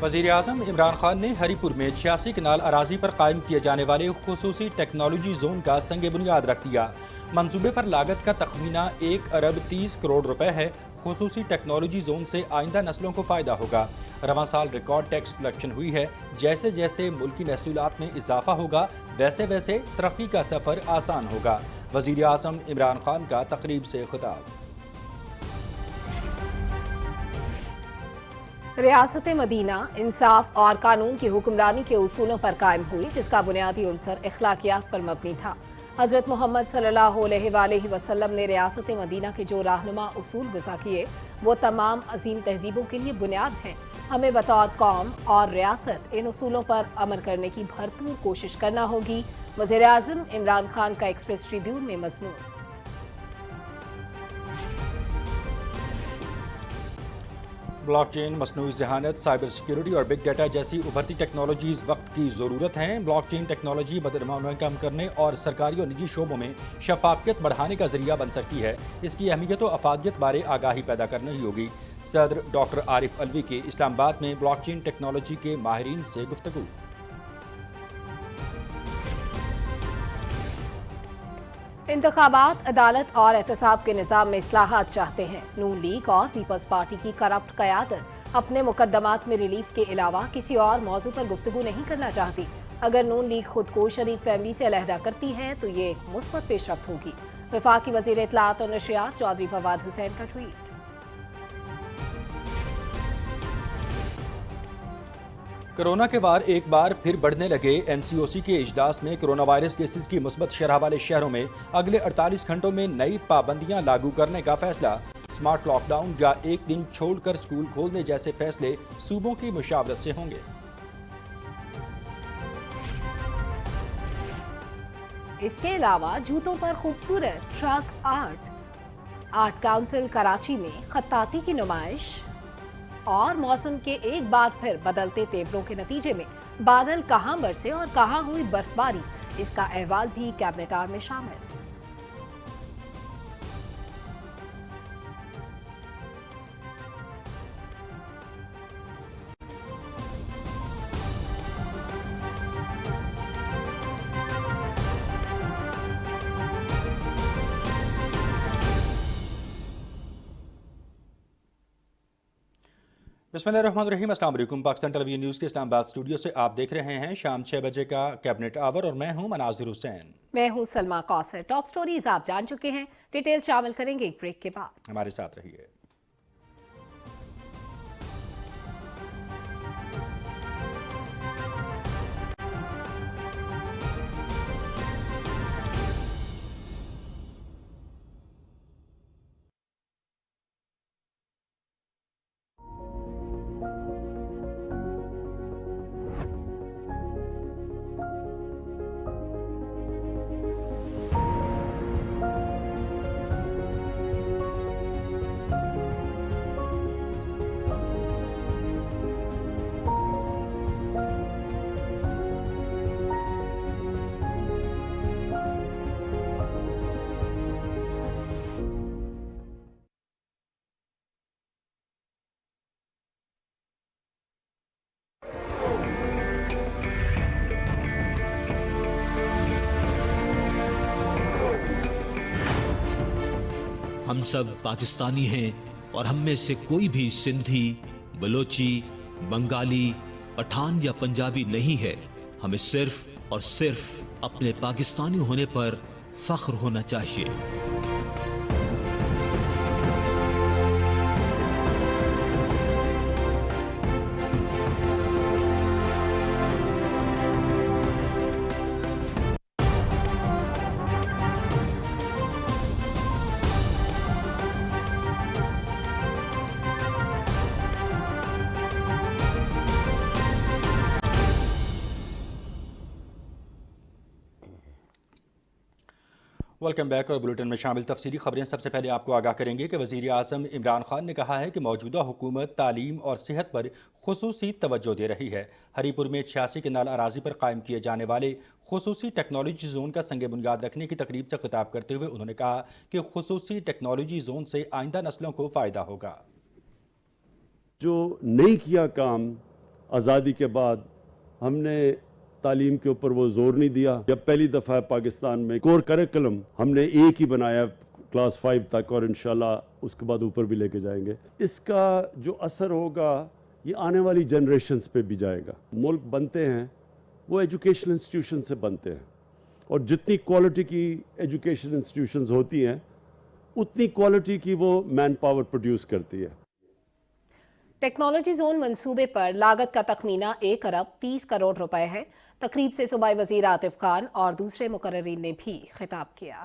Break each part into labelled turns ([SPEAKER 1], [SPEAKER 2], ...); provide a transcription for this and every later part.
[SPEAKER 1] وزیر اعظم عمران خان نے ہری پور میں 86 کنال اراضی پر قائم کیے جانے والے خصوصی ٹیکنالوجی زون کا سنگ بنیاد رکھ دیا۔ منصوبے پر لاگت کا تخمینہ 1 ارب 30 کروڑ روپے ہے۔ خصوصی ٹیکنالوجی زون سے آئندہ نسلوں کو فائدہ ہوگا۔ رواں سال ریکارڈ ٹیکس کلیکشن ہوئی ہے۔ جیسے جیسے ملکی محصولات میں اضافہ ہوگا ویسے ویسے ترقی کا سفر آسان ہوگا۔ وزیر اعظم عمران خان کا تقریب سے خطاب۔
[SPEAKER 2] ریاست مدینہ انصاف اور قانون کی حکمرانی کے اصولوں پر قائم ہوئی، جس کا بنیادی عنصر اخلاقیات پر مبنی تھا۔ حضرت محمد صلی اللہ علیہ وآلہ وسلم نے ریاست مدینہ کے جو رہنما اصول وضع کیے وہ تمام عظیم تہذیبوں کے لیے بنیاد ہیں۔ ہمیں بطور قوم اور ریاست ان اصولوں پر عمل کرنے کی بھرپور کوشش کرنا ہوگی۔ وزیر اعظم عمران خان کا ایکسپریس ٹریبیون میں مضمون۔
[SPEAKER 1] بلاک چین، مصنوعی ذہانت، سائبر سیکیورٹی اور بگ ڈیٹا جیسی ابھرتی ٹیکنالوجیز وقت کی ضرورت ہیں۔ بلاک چین ٹیکنالوجی بدعنوانی کم کرنے اور سرکاری اور نجی شعبوں میں شفافیت بڑھانے کا ذریعہ بن سکتی ہے۔ اس کی اہمیت و افادیت بارے آگاہی پیدا کرنی ہوگی۔ صدر ڈاکٹر عارف علوی کی اسلام آباد میں بلاک چین ٹیکنالوجی کے ماہرین سے گفتگو۔
[SPEAKER 2] انتخابات، عدالت اور احتساب کے نظام میں اصلاحات چاہتے ہیں۔ نون لیگ اور پیپلز پارٹی کی کرپٹ قیادت اپنے مقدمات میں ریلیف کے علاوہ کسی اور موضوع پر گفتگو نہیں کرنا چاہتی۔ اگر نون لیگ خود کو شریف فیملی سے علیحدہ کرتی ہے تو یہ ایک مثبت پیش رفت ہوگی۔ وفاقی وزیر اطلاعات اور نشریات چودھری فواد حسین کا ٹویٹ۔
[SPEAKER 1] کرونا کے وار ایک بار پھر بڑھنے لگے۔ این سی او سی کے اجلاس میں کرونا وائرس کیسز کی مثبت شرح والے شہروں میں اگلے 48 گھنٹوں میں نئی پابندیاں لاگو کرنے کا فیصلہ۔ سمارٹ لاک ڈاؤن یا ایک دن چھوڑ کر سکول کھولنے جیسے فیصلے صوبوں کی مشاورت سے ہوں گے۔
[SPEAKER 2] اس کے علاوہ جوتوں پر خوبصورت ٹرک آرٹ کاؤنسل کراچی میں خطاطی کی نمائش اور موسم کے ایک بار پھر بدلتے تیوروں کے نتیجے میں بادل کہاں برسے اور کہاں ہوئی برفباری، اس کا احوال بھی کیبنٹ آر میں شامل۔
[SPEAKER 1] بسم اللہ الرحمن الرحیم۔ السلام علیکم۔ پاکستان ٹیلی ویژن نیوز کے اسلام آباد اسٹوڈیو سے آپ دیکھ رہے ہیں شام 6 بجے کا کیبنٹ آور اور میں ہوں مناظر حسین۔
[SPEAKER 2] میں ہوں سلما کوثر۔ ٹاپ سٹوریز آپ جان چکے ہیں، ڈیٹیلز شامل کریں گے ایک بریک کے بعد۔
[SPEAKER 1] ہمارے ساتھ رہیے۔
[SPEAKER 3] ہم سب پاکستانی ہیں اور ہم میں سے کوئی بھی سندھی، بلوچی، بنگالی، پٹھان یا پنجابی نہیں ہے۔ ہمیں صرف اور صرف اپنے پاکستانی ہونے پر فخر ہونا چاہیے۔
[SPEAKER 1] Welcome back. اور بلیٹن میں شامل تفصیلی خبریں سب سے پہلے آپ کو آگاہ کریں گے کہ وزیر اعظم عمران خان نے کہا ہے کہ موجودہ حکومت تعلیم اور صحت پر خصوصی توجہ دے رہی ہے۔ ہری پور میں 86 کنال اراضی پر قائم کیے جانے والے خصوصی ٹیکنالوجی زون کا سنگ بنیاد رکھنے کی تقریب سے خطاب کرتے ہوئے انہوں نے کہا کہ خصوصی ٹیکنالوجی زون سے آئندہ نسلوں کو فائدہ ہوگا۔
[SPEAKER 4] جو نہیں کیا کام آزادی کے بعد ہم نے تعلیم کے اوپر وہ زور نہیں دیا. جب پہلی دفعہ پاکستان میں کور کریکولم ہم نے ایک ہی بنایا کلاس 5 تک، اور انشاءاللہ اس کے بعد اوپر بھی لے کے جائیں گے. اس کا جو اثر ہوگا یہ آنے والی جنریشنز پہ بھی جائے گا. ملک بنتے ہیں وہ ایجوکیشن انسٹیٹیوشن سے بنتے ہیں، اور جتنی کوالٹی کی ایجوکیشن انسٹیٹیوشنز ہوتی ہیں اتنی کوالٹی کی وہ مین پاور پروڈیوس کرتی ہے.
[SPEAKER 2] ٹیکنالوجی زون منصوبے پر لاگت کا تخمینہ 1 ارب 30 کروڑ روپے ہے. تقریب سے صوبائی وزیر عاطف خان اور دوسرے مقررین نے بھی خطاب کیا.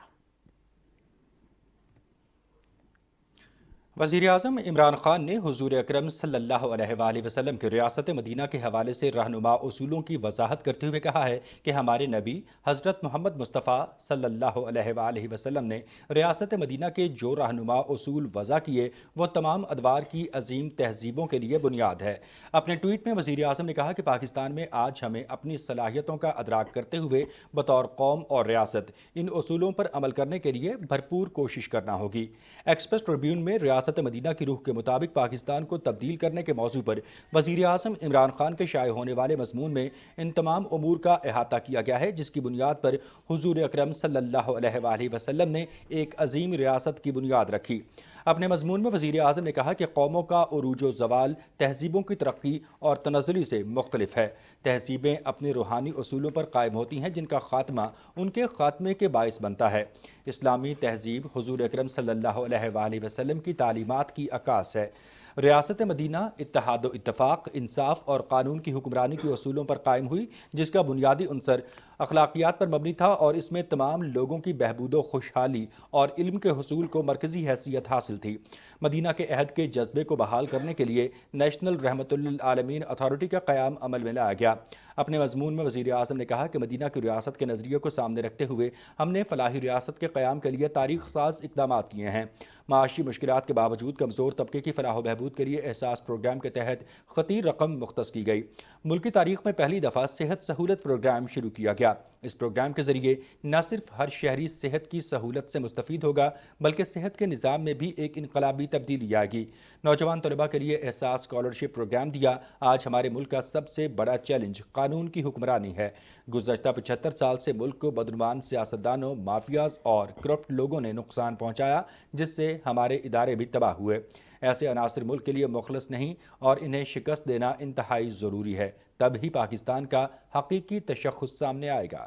[SPEAKER 1] وزیر اعظم عمران خان نے حضور اکرم صلی اللہ علیہ وآلہ وسلم کے ریاست مدینہ کے حوالے سے رہنما اصولوں کی وضاحت کرتے ہوئے کہا ہے کہ ہمارے نبی حضرت محمد مصطفیٰ صلی اللہ علیہ وآلہ وسلم نے ریاست مدینہ کے جو رہنما اصول وضع کیے وہ تمام ادوار کی عظیم تہذیبوں کے لیے بنیاد ہے. اپنے ٹویٹ میں وزیر اعظم نے کہا کہ پاکستان میں آج ہمیں اپنی صلاحیتوں کا ادراک کرتے ہوئے بطور قوم اور ریاست ان اصولوں پر عمل کرنے کے لیے بھرپور کوشش کرنا ہوگی. ایکسپریس ٹریبیون میں ریاست مدینہ کی روح کے مطابق پاکستان کو تبدیل کرنے کے موضوع پر وزیر اعظم عمران خان کے شائع ہونے والے مضمون میں ان تمام امور کا احاطہ کیا گیا ہے جس کی بنیاد پر حضور اکرم صلی اللہ علیہ وآلہ وسلم نے ایک عظیم ریاست کی بنیاد رکھی. اپنے مضمون میں وزیر اعظم نے کہا کہ قوموں کا عروج و زوال تہذیبوں کی ترقی اور تنزلی سے مختلف ہے. تہذیبیں اپنے روحانی اصولوں پر قائم ہوتی ہیں جن کا خاتمہ ان کے خاتمے کے باعث بنتا ہے. اسلامی تہذیب حضور اکرم صلی اللہ علیہ وآلہ وسلم کی تعلیمات کی عکاس ہے. ریاست مدینہ اتحاد و اتفاق، انصاف اور قانون کی حکمرانی کے اصولوں پر قائم ہوئی جس کا بنیادی عنصر اخلاقیات پر مبنی تھا اور اس میں تمام لوگوں کی بہبود و خوشحالی اور علم کے حصول کو مرکزی حیثیت حاصل تھی. مدینہ کے عہد کے جذبے کو بحال کرنے کے لیے نیشنل رحمت للعالمین اتھارٹی کا قیام عمل میں لایا گیا. اپنے مضمون میں وزیر اعظم نے کہا کہ مدینہ کی ریاست کے نظریے کو سامنے رکھتے ہوئے ہم نے فلاحی ریاست کے قیام کے لیے تاریخ ساز اقدامات کیے ہیں. معاشی مشکلات کے باوجود کمزور طبقے کی فلاح و بہبود کے لیے احساس پروگرام کے تحت خطیر رقم مختص کی گئی. ملکی تاریخ میں پہلی دفعہ صحت سہولت پروگرام شروع کیا گیا. اس پروگرام کے ذریعے نہ صرف ہر شہری صحت کی سہولت سے مستفید ہوگا بلکہ صحت کے نظام میں بھی ایک انقلابی تبدیلی آئے گی. نوجوان طلباء کے لیے احساس اسکالرشپ پروگرام دیا. آج ہمارے ملک کا سب سے بڑا چیلنج قانون کی حکمرانی ہے. گزشتہ 75 سال سے ملک کو بدعنوان سیاستدانوں، مافیاز اور کرپٹ لوگوں نے نقصان پہنچایا جس سے ہمارے ادارے بھی تباہ ہوئے. ایسے عناصر ملک کے لیے مخلص نہیں اور انہیں شکست دینا انتہائی ضروری ہے. تب ہی پاکستان کا حقیقی تشخص سامنے آئے گا.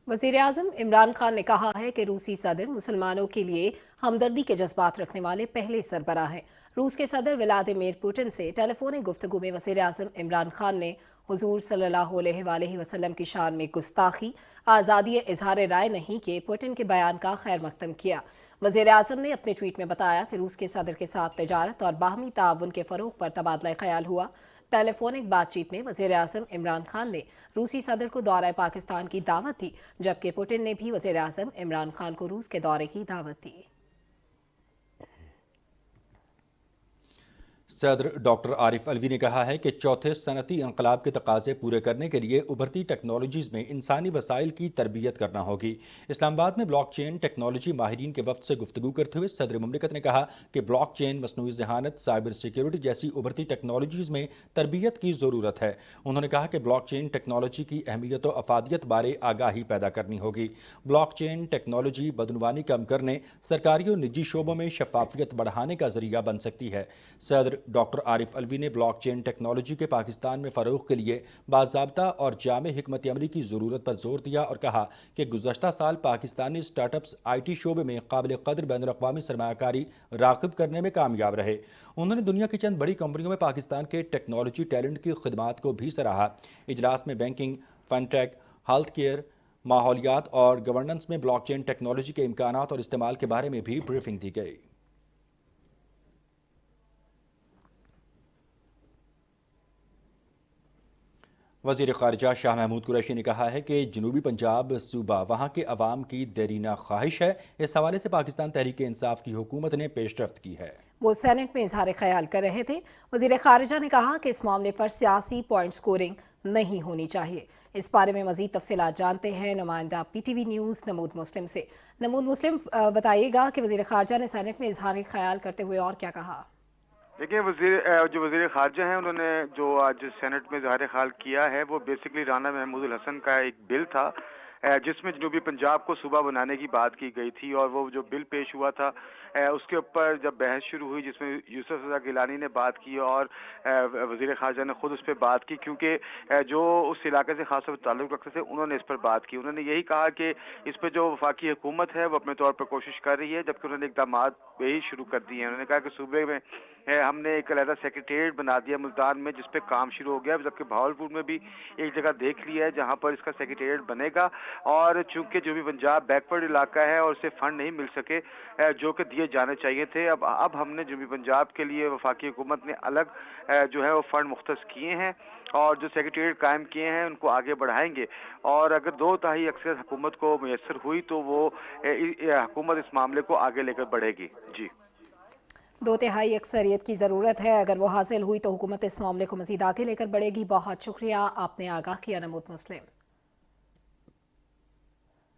[SPEAKER 2] وزیر اعظم عمران خان نے کہا ہے کہ روسی صدر مسلمانوں کے لیے ہمدردی کے جذبات رکھنے والے پہلے سربراہ ہیں. روس کے صدر ولادیمیر پوٹن سے ٹیلی فونک گفتگو میں وزیر اعظم عمران خان نے حضور صلی اللہ علیہ وآلہ وسلم کی شان میں گستاخی، آزادی اظہار رائے نہیں کے پوٹن کے بیان کا خیر مقدم کیا. وزیر اعظم نے اپنے ٹویٹ میں بتایا کہ روس کے صدر کے ساتھ تجارت اور باہمی تعاون کے فروغ پر تبادلہ خیال ہوا. ٹیلی فونک بات چیت میں وزیر اعظم عمران خان نے روسی صدر کو دورہ پاکستان کی دعوت دی جبکہ پوٹن نے بھی وزیر اعظم عمران خان کو روس کے دورے کی دعوت دی.
[SPEAKER 1] صدر ڈاکٹر عارف علوی نے کہا ہے کہ چوتھے صنعتی انقلاب کے تقاضے پورے کرنے کے لیے ابھرتی ٹیکنالوجیز میں انسانی وسائل کی تربیت کرنا ہوگی. اسلام آباد میں بلاک چین ٹیکنالوجی ماہرین کے وفد سے گفتگو کرتے ہوئے صدر مملکت نے کہا کہ بلاک چین، مصنوعی ذہانت، سائبر سیکیورٹی جیسی ابھرتی ٹیکنالوجیز میں تربیت کی ضرورت ہے. انہوں نے کہا کہ بلاک چین ٹیکنالوجی کی اہمیت و افادیت بارے آگاہی پیدا کرنی ہوگی. بلاک چین ٹیکنالوجی بدعنوانی کم کرنے، سرکاری اور نجی شعبوں میں شفافیت بڑھانے کا ذریعہ بن سکتی ہے. صدر ڈاکٹر عارف علوی نے بلاک چین ٹیکنالوجی کے پاکستان میں فروغ کے لیے باضابطہ اور جامع حکمت عملی کی ضرورت پر زور دیا اور کہا کہ گزشتہ سال Pakistani start ups I T شعبے میں قابل قدر بین الاقوامی سرمایہ کاری راغب کرنے میں کامیاب رہے. انہوں نے دنیا کی چند بڑی کمپنیوں میں پاکستان کے ٹیکنالوجی ٹیلنٹ کی خدمات کو بھی سراہا. اجلاس میں بینکنگ، فن ٹیک، ہیلتھ کیئر، ماحولیات اور گورننس میں بلاک چین ٹیکنالوجی کے امکانات اور استعمال کے بارے میں بھی بریفنگ دی گئی. وزیر خارجہ شاہ محمود قریشی نے کہا ہے کہ جنوبی پنجاب صوبہ وہاں کے عوام کی دیرینہ خواہش ہے. اس حوالے سے پاکستان تحریک انصاف کی حکومت نے پیش رفت کی ہے.
[SPEAKER 2] وہ سینٹ میں اظہار خیال کر رہے تھے. وزیر خارجہ نے کہا کہ اس معاملے پر سیاسی پوائنٹ سکورنگ نہیں ہونی چاہیے. اس بارے میں مزید تفصیلات جانتے ہیں نمائندہ پی ٹی وی نیوز نمود مسلم سے. نمود مسلم، بتائیے گا کہ وزیر خارجہ نے سینٹ میں اظہار خیال کرتے ہوئے اور کیا کہا؟
[SPEAKER 5] دیکھیں جو وزیر خارجہ ہیں انہوں نے جو آج سینٹ میں ظاہر خال کیا ہے وہ بیسکلی رانا محمود الحسن کا ایک بل تھا جس میں جنوبی پنجاب کو صوبہ بنانے کی بات کی گئی تھی، اور وہ جو بل پیش ہوا تھا اس کے اوپر جب بحث شروع ہوئی جس میں یوسف رضا گیلانی نے بات کی اور وزیر خارجہ نے خود اس پہ بات کی، کیونکہ جو اس علاقے سے خاص طور پر تعلق رکھتے تھے انہوں نے اس پر بات کی. انہوں نے یہی کہا کہ اس پہ جو وفاقی حکومت ہے وہ اپنے طور پر کوشش کر رہی ہے، جبکہ انہوں نے اقدامات یہی شروع کر دیے ہیں. انہوں نے کہا کہ صوبے میں ہم نے ایک علیحدہ سیکریٹریٹ بنا دیا ملتان میں جس پہ کام شروع ہو گیا، جبکہ بہاولپور میں بھی ایک جگہ دیکھ لیا ہے جہاں پر اس کا سیکریٹریٹ بنے گا. اور چونکہ جو بھی پنجاب بیکورڈ علاقہ ہے اور اسے فنڈ نہیں مل سکے جو کہ دیے جانے چاہیے تھے، اب ہم نے جو بھی پنجاب کے لیے وفاقی حکومت نے الگ جو ہے وہ فنڈ مختص کیے ہیں اور جو سیکریٹریٹ قائم کیے ہیں ان کو آگے بڑھائیں گے. اور اگر 2/3 اکثریت حکومت کو میسر ہوئی تو وہ حکومت اس معاملے کو آگے لے کر بڑھے گی. جی
[SPEAKER 2] 2/3 اکثریت کی ضرورت ہے، اگر وہ حاصل ہوئی تو حکومت اس معاملے کو مزید آگے لے کر بڑھے گی. بہت شکریہ، آپ نے آگاہ کیا نمود مسلم.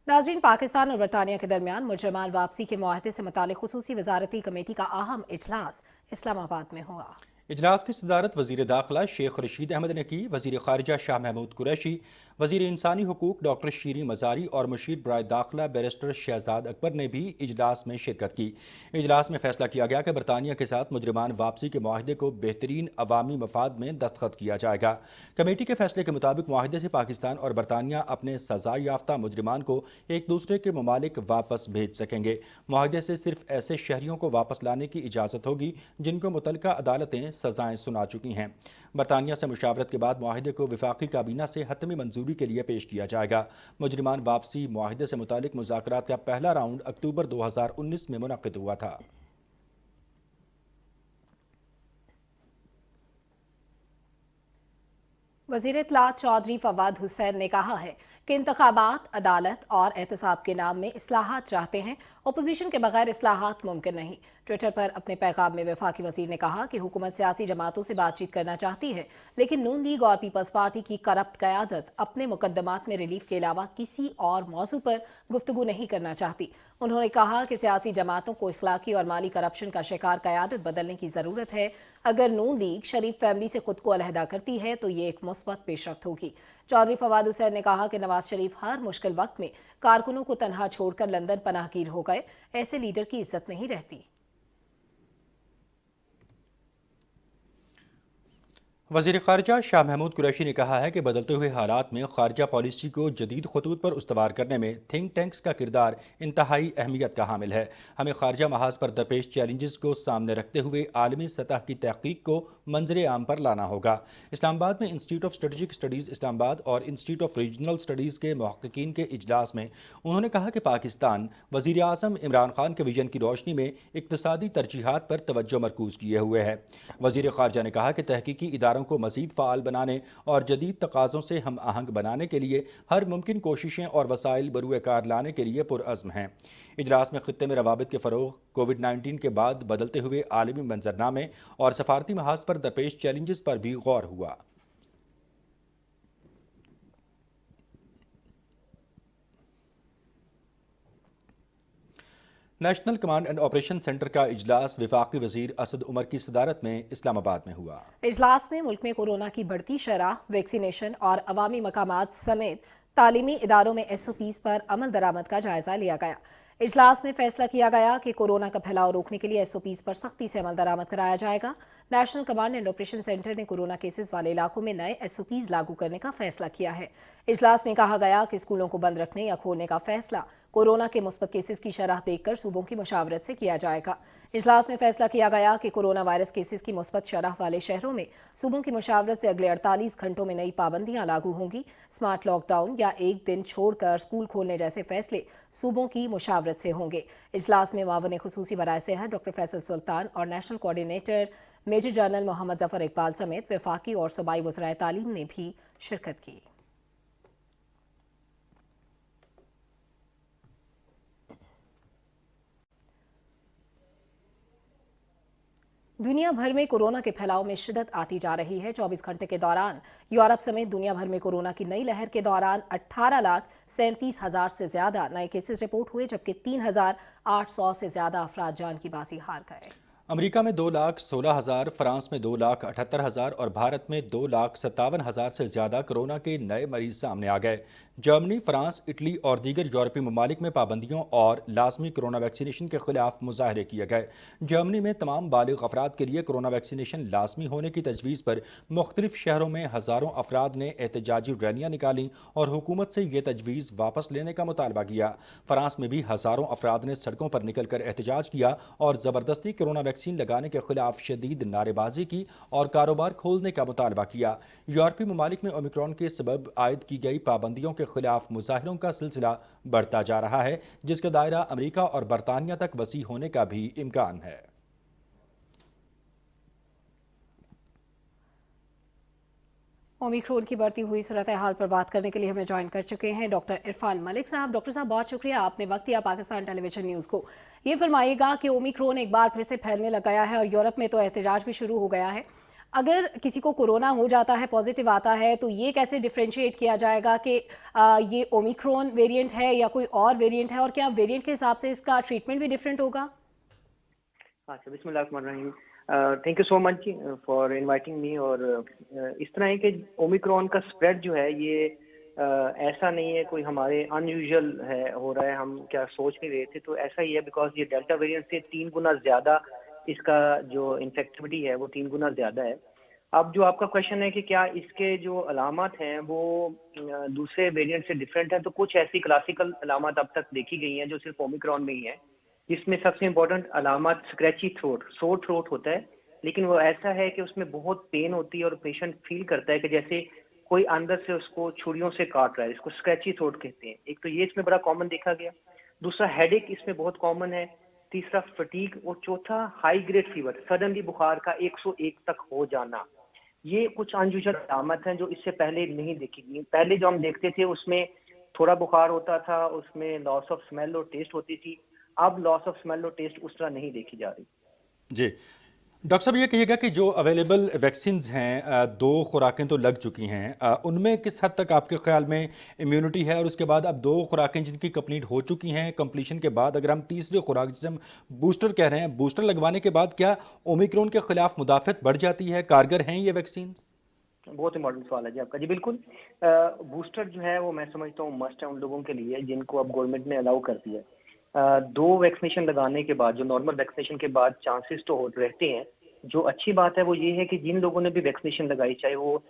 [SPEAKER 2] ناظرین، پاکستان اور برطانیہ کے درمیان مجرمان واپسی کے معاہدے سے متعلق خصوصی وزارتی کمیٹی کا اہم اجلاس اسلام آباد میں ہوا.
[SPEAKER 1] اجلاس کی صدارت وزیر داخلہ شیخ رشید احمد نے کی. وزیر خارجہ شاہ محمود قریشی، وزیر انسانی حقوق ڈاکٹر شیریں مزاری اور مشیر برائے داخلہ بیرسٹر شہزاد اکبر نے بھی اجلاس میں شرکت کی. اجلاس میں فیصلہ کیا گیا کہ برطانیہ کے ساتھ مجرمان واپسی کے معاہدے کو بہترین عوامی مفاد میں دستخط کیا جائے گا. کمیٹی کے فیصلے کے مطابق معاہدے سے پاکستان اور برطانیہ اپنے سزا یافتہ مجرمان کو ایک دوسرے کے ممالک واپس بھیج سکیں گے. معاہدے سے صرف ایسے شہریوں کو واپس لانے کی اجازت ہوگی جن کو متعلقہ عدالتیں سزائیں سنا چکی ہیں. برطانیہ سے مشاورت کے بعد معاہدے کو وفاقی کابینہ سے حتمی منظوری کے لیے پیش کیا جائے گا. مجرمان واپسی معاہدے سے متعلق مذاکرات کا پہلا راؤنڈ اکتوبر 2019 میں منعقد ہوا تھا.
[SPEAKER 2] وزیر اطلاعات چودھری فواد حسین نے کہا ہے کہ انتخابات، عدالت اور احتساب کے نام میں اصلاحات چاہتے ہیں، اپوزیشن کے بغیر اصلاحات ممکن نہیں. ٹویٹر پر اپنے پیغام میں وفاقی وزیر نے کہا کہ حکومت سیاسی جماعتوں سے بات چیت کرنا چاہتی ہے، لیکن نون لیگ اور پیپلز پارٹی کی کرپٹ قیادت اپنے مقدمات میں ریلیف کے علاوہ کسی اور موضوع پر گفتگو نہیں کرنا چاہتی. انہوں نے کہا کہ سیاسی جماعتوں کو اخلاقی اور مالی کرپشن کا شکار قیادت بدلنے کی ضرورت ہے. اگر نون لیگ شریف فیملی سے خود کو علیحدہ کرتی ہے تو یہ ایک مثبت پیش رفت ہوگی. چودھری فواد حسین نے کہا کہ نواز شریف ہر مشکل وقت میں کارکنوں کو تنہا چھوڑ کر لندن پناہ گیر ہو گئے. ایسے لیڈر کی عزت نہیں رہتی.
[SPEAKER 1] وزیر خارجہ شاہ محمود قریشی نے کہا ہے کہ بدلتے ہوئے حالات میں خارجہ پالیسی کو جدید خطوط پر استوار کرنے میں تھنک ٹینکس کا کردار انتہائی اہمیت کا حامل ہے. ہمیں خارجہ محاذ پر درپیش چیلنجز کو سامنے رکھتے ہوئے عالمی سطح کی تحقیق کو منظر عام پر لانا ہوگا. اسلام آباد میں انسٹیٹیوٹ آف اسٹریٹجک اسٹڈیز اسلام آباد اور انسٹیٹیوٹ آف ریجنل اسٹڈیز کے محققین کے اجلاس میں انہوں نے کہا کہ پاکستان وزیر اعظم عمران خان کے ویژن کی روشنی میں اقتصادی ترجیحات پر توجہ مرکوز کیے ہوئے ہے. وزیر خارجہ نے کہا کہ تحقیقی اداروں کو مزید فعال بنانے اور جدید تقاضوں سے ہم آہنگ بنانے کے لیے ہر ممکن کوششیں اور وسائل بروئے کار لانے کے لیے پرعزم ہیں. اجلاس میں خطے میں روابط کے فروغ، کووڈ-19 کے بعد بدلتے ہوئے عالمی منظرنامے اور سفارتی محاذ پر درپیش چیلنجز پر بھی غور ہوا. National Command and Operation centre کا اجلاس وفاقی وزیر اسد عمر کی صدارت میں اسلام آباد میں ہوا.
[SPEAKER 2] اجلاس میں ملک میں کورونا کی بڑھتی شرح، ویکسینیشن اور عوامی مقامات سمیت تعلیمی اداروں میں SOPs پر عمل درآمد کا جائزہ لیا گیا. اجلاس میں فیصلہ کیا گیا کہ کورونا کا پھیلاؤ روکنے کے لیے SOPs پر سختی سے عمل درآمد کرایا جائے گا. National Command and Operation Centre نے کورونا کیسز والے علاقوں میں نئے SOPs لاگو کرنے کا فیصلہ کیا ہے. اجلاس میں کہا گیا کہ اسکولوں کو بند رکھنے یا کھولنے کا فیصلہ کورونا کے مثبت کیسز کی شرح دیکھ کر صوبوں کی مشاورت سے کیا جائے گا. اجلاس میں فیصلہ کیا گیا کہ کورونا وائرس کیسز کی مثبت شرح والے شہروں میں صوبوں کی مشاورت سے اگلے 48 گھنٹوں میں نئی پابندیاں لاگو ہوں گی. اسمارٹ لاک ڈاؤن یا ایک دن چھوڑ کر اسکول کھولنے جیسے فیصلے صوبوں کی مشاورت سے ہوں گے. اجلاس میں معاون خصوصی برائے صحت ڈاکٹر فیصل سلطان اور نیشنل کوآرڈینیٹر میجر جنرل محمد ظفر اقبال سمیت وفاقی اور صوبائی وزرائے تعلیم نے بھی شرکت کی. دنیا بھر میں کورونا کے پھیلاؤ میں شدت آتی جا رہی ہے. 24 گھنٹے کے دوران یورپ سمیت دنیا بھر میں کورونا کی نئی لہر کے دوران 18,37,000 سے زیادہ نئے کیسز رپورٹ ہوئے، جبکہ 3,800 سے زیادہ افراد جان کی بازی ہار گئے.
[SPEAKER 1] अमेरिका में 2,16,000, फ्रांस में 2,78,000 और भारत में 2,57,000 से ज़्यादा कोरोना के नए मरीज सामने आ गए। जर्मनी, फ्रांस, इटली और दीगर यूरोपीय ममालिक में पाबंदियों और लाजमी कोरोना वैक्सीनेशन के खिलाफ मुजाहरे किए गए। जर्मनी में तमाम बालिग अफराद के लिए कोरोना वैक्सीनेशन लाजमी होने की तजवीज़ पर मुख्तलिफ शहरों में हज़ारों अफराद ने एहतजाजी रैलियाँ निकाली और हुकूमत से ये तजवीज़ वापस लेने का मुतालबा किया। फ्रांस में भी हज़ारों अफराद ने सड़कों पर निकल कर एहतजाज किया और ज़बरदस्ती कोरोना वैक्सीन लगाने के खिलाफ शदीद नारेबाजी की और कारोबार खोलने का मुतालबा किया। यूरोपीय ममालिक में ओमिक्रॉन के सबब आयद की गई पाबंदियों के खिलाफ मुजाहिरों का सिलसिला बढ़ता जा रहा है, जिसका दायरा अमेरिका और बरतानिया तक वसी होने का भी इम्कान है।
[SPEAKER 2] ओमिक्रॉन की बढ़ती हुई सूरत हाल पर बात करने के लिए हमें ज्वाइन कर चुके हैं डॉक्टर इरफान मलिक साहब। डॉक्टर साहब, बहुत शुक्रिया, आपने वक्त दिया पाकिस्तान टेलीविजन न्यूज़ को। ये फरमाइएगा कि ओमिक्रॉन एक बार फिर से फैलने लग गया है और यूरोप में तो एहतजाज भी शुरू हो गया है। अगर किसी को कोरोना हो जाता है, पॉजिटिव आता है, तो ये कैसे डिफ्रेंशिएट किया जाएगा कि ये ओमिक्रॉन वेरिएंट है या कोई और वेरिएंट है, और क्या वेरिएंट के हिसाब से इसका ट्रीटमेंट भी डिफरेंट होगा?
[SPEAKER 6] अच्छा, बिस्मिल्लाहिर्रहमानिर्रहीम। Thank you so much for inviting me. और इस तरह है कि ओमिक्रॉन का स्प्रेड जो है ये ऐसा नहीं है कोई हमारे अनयूजुअल है हो रहा है, हम क्या सोच नहीं रहे थे, तो ऐसा ही है बिकॉज ये डेल्टा वेरिएंट से 3 गुना ज़्यादा इसका जो इन्फेक्टिविटी है वो 3 गुना ज़्यादा है। अब जो आपका क्वेश्चन है कि क्या इसके जो अलामत हैं वो दूसरे वेरिएंट से डिफरेंट हैं, तो कुछ ऐसी क्लासिकल अलामत अब तक देखी गई हैं जो सिर्फ ओमिक्रॉन में ही है। जिसमें सबसे इम्पोर्टेंट अलामत स्क्रैची थ्रोट, सोर थ्रोट होता है, लेकिन वो ऐसा है कि उसमें बहुत पेन होती है और पेशेंट फील करता है कि जैसे कोई अंदर से उसको छुरियों से काट रहा है। इसको स्क्रैची थ्रोट कहते हैं। एक तो ये इसमें बड़ा कॉमन देखा गया, दूसरा हेडेक इसमें बहुत कॉमन है, तीसरा फटीग, और चौथा हाई ग्रेड फीवर, सडनली बुखार का 101 तक हो जाना। ये कुछ अनयूजुअल अलामत हैं जो इससे पहले नहीं देखी गई। पहले जो हम देखते थे उसमें थोड़ा बुखार होता था, उसमें लॉस ऑफ स्मेल और टेस्ट होती थी। अब लॉस ऑफ स्मेल और टेस्ट उस तरह नहीं देखी जा रही।
[SPEAKER 1] जी डॉक्टर साहब, ये कहिएगा कि जो अवेलेबल वैक्सीन्स हैं, 2 खुराकें तो लग चुकी हैं, उनमें किस हद तक आपके ख्याल में इम्यूनिटी है, और उसके बाद अब 2 खुराकें जिनकी कंप्लीट हो चुकी हैं, कंप्लीशन के बाद अगर हम तीसरी खुराक जिसे हम बूस्टर कह रहे हैं, बूस्टर लगवाने के बाद क्या ओमिक्रॉन के खिलाफ मुदाफ़त बढ़ जाती है? कारगर हैं ये वैक्सीन?
[SPEAKER 6] बहुत इंपॉर्टेंट सवाल है जी आपका। जी बिल्कुल, बूस्टर जो है वो मैं समझता हूँ मस्ट है उन लोगों के लिए जिनको अब गवर्नमेंट ने अलाउ कर दिया है। 2 वैक्सीनेशन लगाने के बाद, जो नॉर्मल वैक्सीनेशन के बाद चांसेस तो हो रहते हैं। जो अच्छी बात है वो ये है कि जिन लोगों ने भी वैक्सीनेशन लगाई, चाहे वो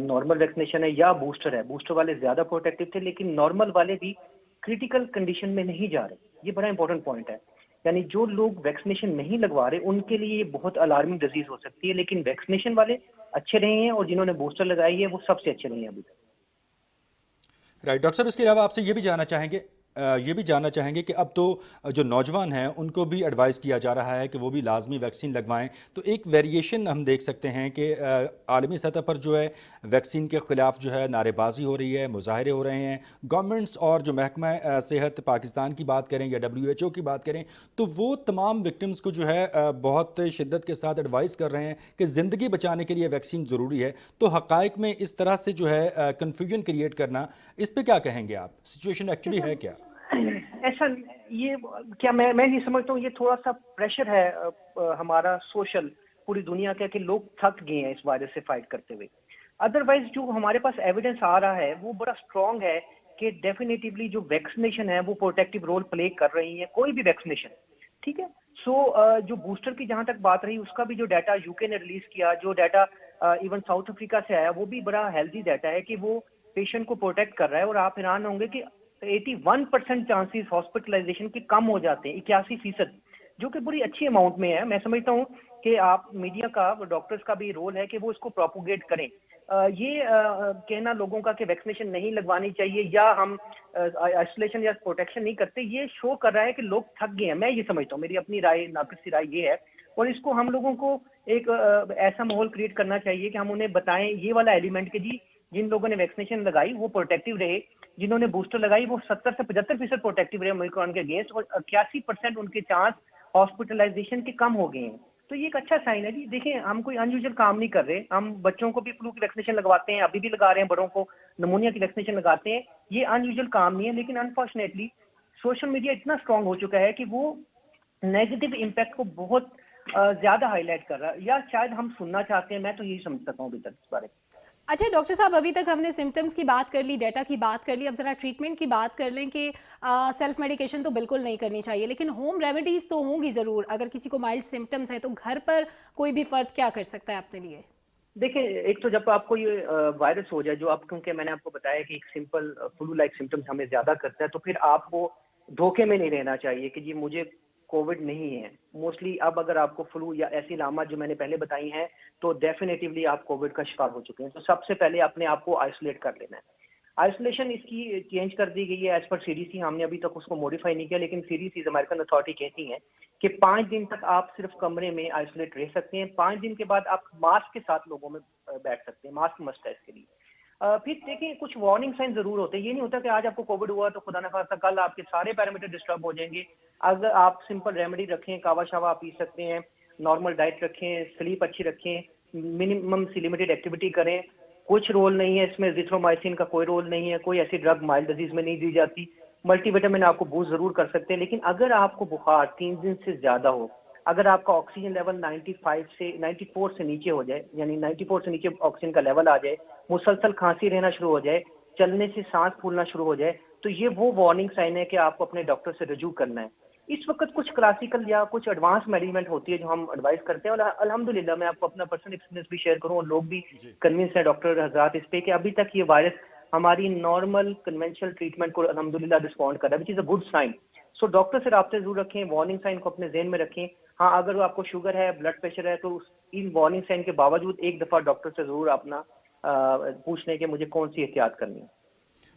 [SPEAKER 6] नॉर्मल वैक्सीनेशन है या बूस्टर है, बूस्टर वाले ज़्यादा प्रोटेक्टिव थे, लेकिन नॉर्मल वाले भी क्रिटिकल कंडीशन में नहीं जा रहे। ये बड़ा इंपॉर्टेंट पॉइंट है। यानी जो लोग वैक्सीनेशन नहीं लगवा रहे उनके लिए ये बहुत अलार्मिंग डिजीज हो सकती है, लेकिन वैक्सीनेशन वाले अच्छे रहे हैं और जिन्होंने बूस्टर लगाई है वो सबसे अच्छे रहे हैं अभी तक।
[SPEAKER 1] राइट डॉक्टर साहब, इसके अलावा आपसे ये भी जानना चाहेंगे कि अब तो जो नौजवान हैं उनको भी एडवाइस किया जा रहा है कि वो भी लाजमी वैक्सीन लगवाएं, तो एक वेरिएशन हम देख सकते हैं कि आलमी सतह पर जो है वैक्सीन के ख़िलाफ़ जो है नारेबाजी हो रही है, मुजाहरे हो रहे हैं। गवर्नमेंट्स और जो महकमा सेहत पाकिस्तान की बात करें या WHO की बात करें, तो वो तमाम विक्टिम्स को जो है बहुत शिद्दत के साथ एडवाइस कर रहे हैं कि ज़िंदगी बचाने के लिए वैक्सीन ज़रूरी है। तो हक़ाइक़ में इस तरह से जो है कन्फ्यूजन क्रिएट करना, इस पर क्या कहेंगे आप? सिचुएशन एक्चुअली है क्या?
[SPEAKER 6] ऐसा ये क्या मैं नहीं समझता हूँ। ये थोड़ा सा प्रेशर है हमारा सोशल पूरी दुनिया का कि लोग थक गए हैं इस वायरस से फाइट करते हुए। अदरवाइज जो हमारे पास एविडेंस आ रहा है वो बड़ा स्ट्रॉन्ग है कि डेफिनेटिवली जो वैक्सीनेशन है वो प्रोटेक्टिव रोल प्ले कर रही है, कोई भी वैक्सीनेशन। ठीक है। सो जो बूस्टर की जहां तक बात रही, उसका भी जो डाटा यूके ने रिलीज किया, जो डाटा इवन साउथ अफ्रीका से आया, वो भी बड़ा हेल्दी डाटा है कि वो पेशेंट को प्रोटेक्ट कर रहा है। और आप हैरान होंगे कि 81% चांसेस हॉस्पिटलाइजेशन के कम हो जाते हैं, 81%, जो कि बड़ी अच्छी अमाउंट में है। मैं समझता हूँ कि आप मीडिया का, डॉक्टर्स का भी रोल है कि वो इसको प्रोपोगेट करें। ये कहना लोगों का कि वैक्सीनेशन नहीं लगवानी चाहिए या हम आइसोलेशन या प्रोटेक्शन नहीं करते, ये शो कर रहा है कि लोग थक गए हैं। मैं ये समझता हूँ, मेरी अपनी राय, नाक़िस सी राय ये है। और इसको हम लोगों को एक ऐसा माहौल क्रिएट करना चाहिए कि हम उन्हें बताएं ये वाला एलिमेंट कि जी जिन लोगों ने वैक्सीनेशन लगाई वो प्रोटेक्टिव रहे, जिन्होंने बूस्टर लगाई वो 70 से 75% प्रोटेक्टिव रहे ओमिक्रॉन के अगेंस्ट, और 81% उनके चांस हॉस्पिटलाइजेशन के कम हो गए हैं। तो ये एक अच्छा साइन है जी। देखिए, हम कोई अनयूजुअल काम नहीं कर रहे। हम बच्चों को भी फ्लू की वैक्सीनेशन लगवाते हैं, अभी भी लगा रहे हैं, बड़ों को नमूनिया की वैक्सीनेशन लगाते हैं। ये अनयूजुअल काम नहीं है। लेकिन अनफॉर्चुनेटली सोशल मीडिया इतना स्ट्रांग हो चुका है कि वो नेगेटिव इम्पैक्ट को बहुत ज्यादा हाईलाइट कर रहा है, या शायद हम सुनना चाहते हैं। मैं तो यही समझ सकता हूँ अभी तक इस बारे में।
[SPEAKER 2] अच्छा डॉक्टर साहब, अभी तक हमने सिम्टम्स की बात कर ली, डेटा की बात कर ली, अब ज़रा ट्रीटमेंट की बात कर लें कि सेल्फ मेडिकेशन तो बिल्कुल नहीं करनी चाहिए, लेकिन होम रेमेडीज़ तो होंगी ज़रूर। अगर किसी को माइल्ड सिम्टम्स है तो घर पर कोई भी फ़र्द क्या कर सकता है अपने लिए?
[SPEAKER 6] देखिए, एक तो जब आपको ये वायरस हो जाए, जो आप, क्योंकि मैंने आपको बताया कि एक सिंपल फ्लू लाइक सिम्टम्स हमें ज्यादा करता है, तो फिर आपको धोखे में नहीं रहना चाहिए कि जी मुझे कोविड नहीं है। मोस्टली अब अगर आपको फ्लू या ऐसी लामत जो मैंने पहले बताई हैं, तो डेफिनेटिवली आप कोविड का शिकार हो चुके हैं। तो सबसे पहले अपने आप को आइसोलेट कर लेना है। आइसोलेशन इसकी चेंज कर दी गई है एज पर सीडीसी, हमने अभी तक उसको मॉडिफाई नहीं किया, लेकिन सीडीसी अमेरिकन अथॉरिटी कहती है कि 5 दिन तक आप सिर्फ कमरे में आइसोलेट रह सकते हैं। 5 दिन के बाद आप मास्क के साथ लोगों में बैठ सकते हैं, मास्क मस्ट है इसके लिए। फिर देखिए, कुछ वार्निंग साइन जरूर होते हैं। ये नहीं होता कि आज आपको कोविड हुआ तो खुदा न खास्ता कल आपके सारे पैरामीटर डिस्टर्ब हो जाएंगे। अगर आप सिंपल रेमेडी रखें, कावा शावा आप पी सकते हैं, नॉर्मल डाइट रखें, स्लीप अच्छी रखें, मिनिमम सी लिमिटेड एक्टिविटी करें, कुछ रोल नहीं है इसमें, जिथ्रोमाइसिन का कोई रोल नहीं है, कोई ऐसी ड्रग माइल्ड डिजीज में नहीं दी जाती। मल्टीविटामिन आपको बूस्ट जरूर कर सकते हैं, लेकिन अगर आपको बुखार 3 दिन से ज्यादा हो, अगर आपका ऑक्सीजन लेवल 95 से 94 से नीचे हो जाए, यानी 94 से नीचे ऑक्सीजन का लेवल आ जाए, मुसलसल खांसी रहना शुरू हो जाए, चलने से सांस फूलना शुरू हो जाए, तो ये वो वार्निंग साइन है कि आपको अपने डॉक्टर से रजू करना है। इस वक्त कुछ क्लासिकल या कुछ एडवांस मैनेजमेंट होती है जो हम एडवाइस करते हैं, और अल्हम्दुलिल्लाह मैं आपको अपना पर्सनल एक्सपीरियंस भी शेयर करूं, और लोग भी कन्विंस हैं डॉक्टर हजरात इस पे कि अभी तक ये वायरस हमारी नॉर्मल कन्वेंशनल ट्रीटमेंट को अल्हम्दुलिल्लाह रिस्पॉन्ड कर रहा है, which is a good sign. So doctor से राब्ते जरूर रखें, वार्निंग साइन को अपने ज़हन में रखें। हाँ, अगर आपको शुगर है, ब्लड प्रेशर है, तो इन वार्निंग साइन के बावजूद एक दफ़ा डॉक्टर से ज़रूर अपना पूछ लें कि मुझे कौन सी एहतियात करनी है।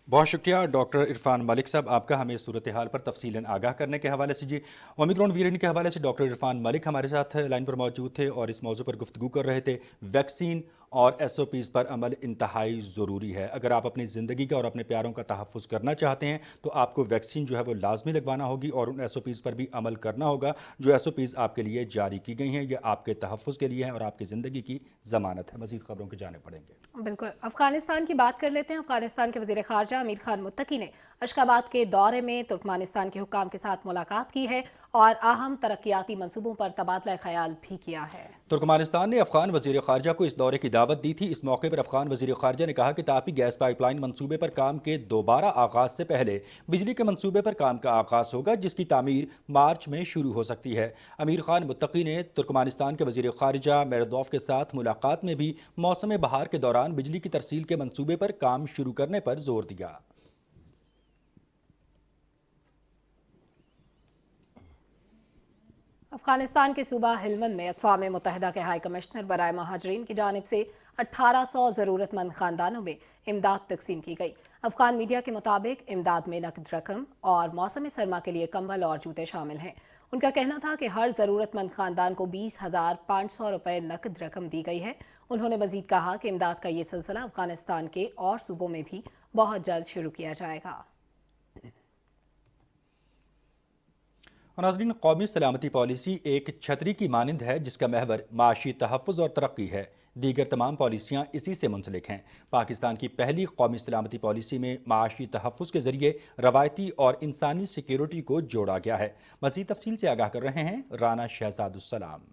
[SPEAKER 1] बहुत शुक्रिया डॉक्टर इरफान मलिक साहब आपका हमें सूरत हाल पर तफसीलन आगाह करने के हवाले से। जी, ओमिक्रॉन वेरिएंट के हवाले से डॉक्टर इरफान मलिक हमारे साथ लाइन पर मौजूद थे और इस मौजू पर गुफ्तगू कर रहे थे। वैक्सीन और SOPs पर अमल इंतहाई ज़रूरी है। अगर आप अपनी ज़िंदगी का और अपने प्यारों का तहफ़्फ़ुज़ करना चाहते हैं तो आपको वैक्सीन जो है वो लाजमी लगवाना होगी और उन SOPs पर भी अमल करना होगा। जो SOPs आपके लिए जारी की गई हैं ये आपके तहफ़्फ़ुज़ के लिए हैं और आपकी ज़िंदगी की ज़मानत है। मज़ीद खबरों के जाने पड़ेंगे।
[SPEAKER 2] बिल्कुल, अफगानिस्तान की बात कर लेते हैं। अफगानिस्तान के वज़ीर ख़ारजा अमीर खान मुत्तकी ने अशकाबाद के दौरे में तुर्कमानिस्तान के हुक्काम के साथ मुलाकात की है और अहम तरक्याती मंसूबों पर तबादला ख्याल भी किया है।
[SPEAKER 1] तुर्कमानिस्तान ने अफगान वज़ीर ख़ारजा को इस दौरे की दावत दी थी। इस मौके पर अफगान वज़ीर ख़ारजा ने कहा कि तापी गैस पाइपलाइन मंसूबे पर काम के दोबारा आगाज़ से पहले बिजली के मंसूबे पर काम का आगाज़ होगा, जिसकी तामीर मार्च में शुरू हो सकती है। अमीर खान मुत्तकी ने तुर्कमानिस्तान के वज़ीर ख़ारजा मेरदोफ के साथ मुलाकात में भी मौसम बहार के दौरान बिजली की तरसील के मंसूबे पर काम शुरू करने पर जोर दिया।
[SPEAKER 2] अफगानिस्तान के सूबा हिलमंद में अक़वाम मुत्तहिदा के हाई कमिश्नर बराए महाजरीन की जानिब से 1800 ज़रूरतमंद ख़ानदानों में इमदाद तकसीम की गई। अफगान मीडिया के मुताबिक इमदाद में नकद रकम और मौसम सरमा के लिए कंबल और जूते शामिल हैं। उनका कहना था कि हर ज़रूरतमंद ख़ानदान को 20,500 रुपये नकद रकम दी गई है। उन्होंने मज़ीद कहा कि इमदाद का ये सिलसिला अफगानिस्तान के और सूबों में भी बहुत जल्द शुरू किया जाएगा।
[SPEAKER 1] नाज़रीन, कौमी सलामती पॉलिसी एक छतरी की मानंद है जिसका महवर माशी तहफ़्फ़ुज़ और तरक्की है। दीगर तमाम पॉलिसियाँ इसी से मुंसलिक हैं। पाकिस्तान की पहली कौमी सलामती पॉलिसी में माशी तहफ़्फ़ुज़ के ज़रिए रवायती और इंसानी सिक्योरिटी को जोड़ा गया है। मज़ीद तफसील से आगाह कर रहे हैं राना शहजादुस्सलाम।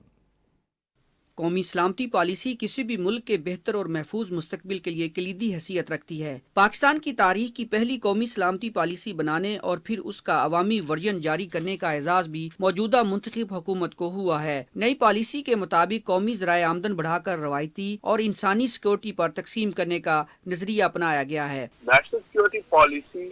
[SPEAKER 7] कौमी सलामती पॉलिसी किसी भी मुल्क के बेहतर और महफूज मुस्तकबिल के लिए कलीदी हैसियत रखती है। पाकिस्तान की तारीख की पहली कौमी सलामती पॉलिसी बनाने और फिर उसका अवामी वर्जन जारी करने का एजाज भी मौजूदा मुंतखब हुकूमत को हुआ है। नई पॉलिसी के मुताबिक कौमी ज़राए आमदन बढ़ाकर रवायती और इंसानी सिक्योरिटी पर तकसीम करने का नजरिया अपनाया गया है।
[SPEAKER 8] नेशनल सिक्योरिटी पॉलिसी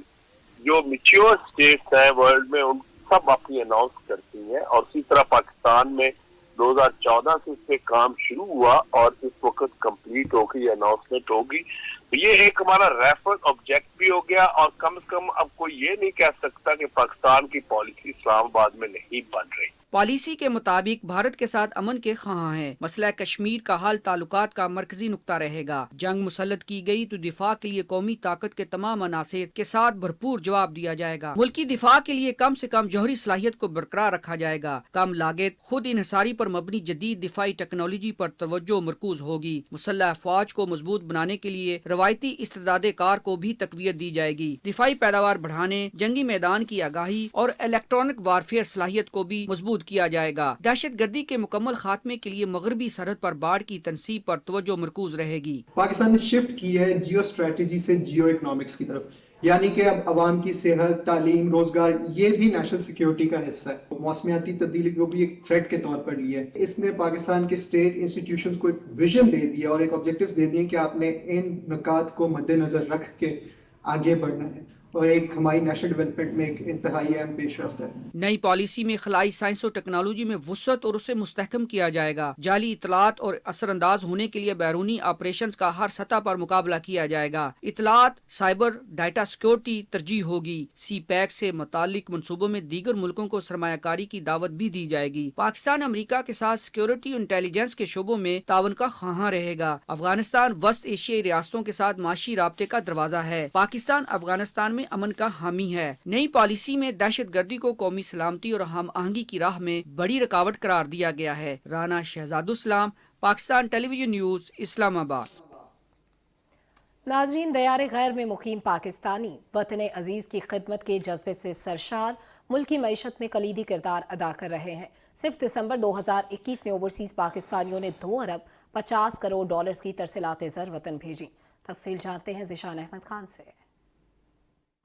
[SPEAKER 8] जो मैच्योर स्टेट्स है वर्ल्ड में उन सब अपनी अनाउंस करती हैं और इसी तरह पाकिस्तान में 2014 से इस पे काम शुरू हुआ और इस वक्त कंप्लीट होगी, अनाउंसमेंट होगी। तो ये एक हमारा रेफरेंस ऑब्जेक्ट भी हो गया और कम से कम अब कोई ये नहीं कह सकता कि पाकिस्तान की पॉलिसी इस्लामाबाद में नहीं बन रही।
[SPEAKER 7] पॉलिसी के मुताबिक भारत के साथ अमन के ख़्वाह हैं। मसला कश्मीर का हाल ताल्लुकात का मरकजी नुक्ता रहेगा। जंग मुसल्लत की गई तो दिफा के लिए कौमी ताकत के तमाम अनासिर के साथ भरपूर जवाब दिया जाएगा। मुल्की दिफा के लिए कम से कम जौहरी सलाहियत को बरकरार रखा जाएगा। कम लागत, खुद इन्हिसारी पर मबनी जदीद दिफाई टेक्नोलॉजी पर तवज्जो मरकूज होगी। मुसल्लह अफवाज को मजबूत बनाने के लिए रवायती इस्तेदादे कार को भी तकवीत दी जाएगी। दिफाई पैदावार बढ़ाने, जंगी मैदान की आगाही और इलेक्ट्रॉनिक वारफेयर सलाहियत को भी मजबूत नबूद किया जाएगा। दहशत गर्दी के मुकम्मल खात्मे के लिए मगरबी सरहद पर बाढ़ की तनसीब पर तवज्जो मरकूज रहेगी।
[SPEAKER 9] पाकिस्तान ने शिफ्ट की है जियो स्ट्रेटजी से जियो इकोनॉमिक्स की तरफ, यानी कि अब आवाम की सेहत, तालीम, रोजगार ये भी नेशनल सिक्योरिटी का हिस्सा है। मौसमियाती तब्दीली को भी एक थ्रेट के तौर पर लिया है। इसने पाकिस्तान के स्टेट इंस्टीट्यूशंस को एक विजन दे दिया और एक ऑब्जेक्टिव्स दे दिए कि आपने इन नुकात को मद्देनजर रख के आगे बढ़ना है, और एक हमारी नेशनल डेवलपमेंट में एक इंतहाई अहम पेशरफ्त है।
[SPEAKER 7] नई पॉलिसी में खलाई साइंस और टेक्नोलॉजी में वुसअत और उसे मुस्तहकम किया जाएगा। जाली इतलात और असरअंदाज होने के लिए बैरूनी ऑपरेशंस का हर सतह पर मुकाबला किया जाएगा। इतलात, साइबर, डाटा सिक्योरिटी तरजीह होगी। सी पैक से मुतालिक मनसूबों में दीगर मुल्कों को सरमायाकारी की दावत भी दी जाएगी। पाकिस्तान अमरीका के साथ सिक्योरिटी और इंटेलिजेंस के शोबों में तावन का ख्वाहां रहेगा। अफगानिस्तान वस्त एशियाई रियासतों के साथ माशी राब्ते का दरवाजा है। पाकिस्तान अफगानिस्तान में अमन का हामी है। नई पॉलिसी में दहशत गर्दी को कौमी सलामती और हम आहंगी की राह में बड़ी रुकावट करार दिया गया है। Rana Shahzadussalam, Pakistan Television News, Islamabad.
[SPEAKER 2] नाजरीन, दयार गैर में मुकीम पाकिस्तानी वतन अजीज की खिदमत के जज्बे से सरशार मुल्क की मईशत में कलीदी किरदार अदा कर रहे हैं। सिर्फ दिसंबर 2021 में ओवरसीज पाकिस्तानियों ने 2 अरब 50 करोड़ डॉलर्स की तरसीलात ज़र वतन भेजी। तफसील जानते हैं ज़िशान अहमद खान से।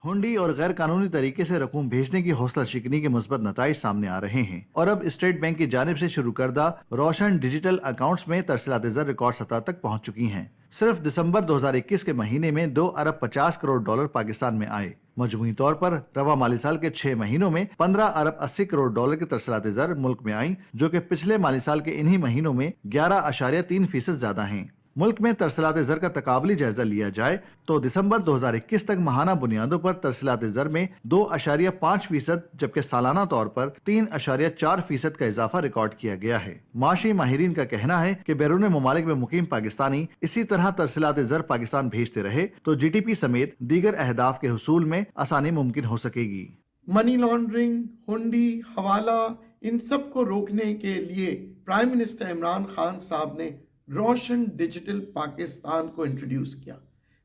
[SPEAKER 10] हुंडी और गैर कानूनी तरीके से रकूम भेजने की हौसला शिकनी के मुस्बत नताइज सामने आ रहे हैं और अब स्टेट बैंक की जानिब से शुरू करदा रोशन डिजिटल अकाउंट्स में तरसीलात ज़र रिकॉर्ड सतह तक पहुंच चुकी हैं। सिर्फ दिसंबर 2021 के महीने में 2 अरब 50 करोड़ डॉलर पाकिस्तान में आए। मजमूई तौर पर रवा माली साल के 6 महीनों में 15 अरब 80 करोड़ डॉलर की तरसीलात ज़र मुल्क में आई, जो कि पिछले माली साल के इन्हीं महीनों में 11.3% ज्यादा हैं। मुल्क में तरसीलात ज़र का तकाबली जायजा लिया जाए तो दिसंबर 2021 तक माहाना बुनियादों पर तरसीलात ज़र में 2.5%, जबकि सालाना तौर पर 3.4% का इजाफा रिकॉर्ड किया गया है। माशी माहिरीन का कहना है कि बैरून ममालिक में मुकीम पाकिस्तानी इसी तरह तरसीलात ज़र पाकिस्तान भेजते रहे तो GDP समेत दीगर अहदाफ के हुसूल में आसानी मुमकिन हो सकेगी।
[SPEAKER 11] मनी लॉन्ड्रिंग, हुंडी, हवाला, इन सब को रोकने के लिए प्राइम मिनिस्टर इमरान खान साहब ने रोशन डिजिटल पाकिस्तान को इंट्रोड्यूस किया,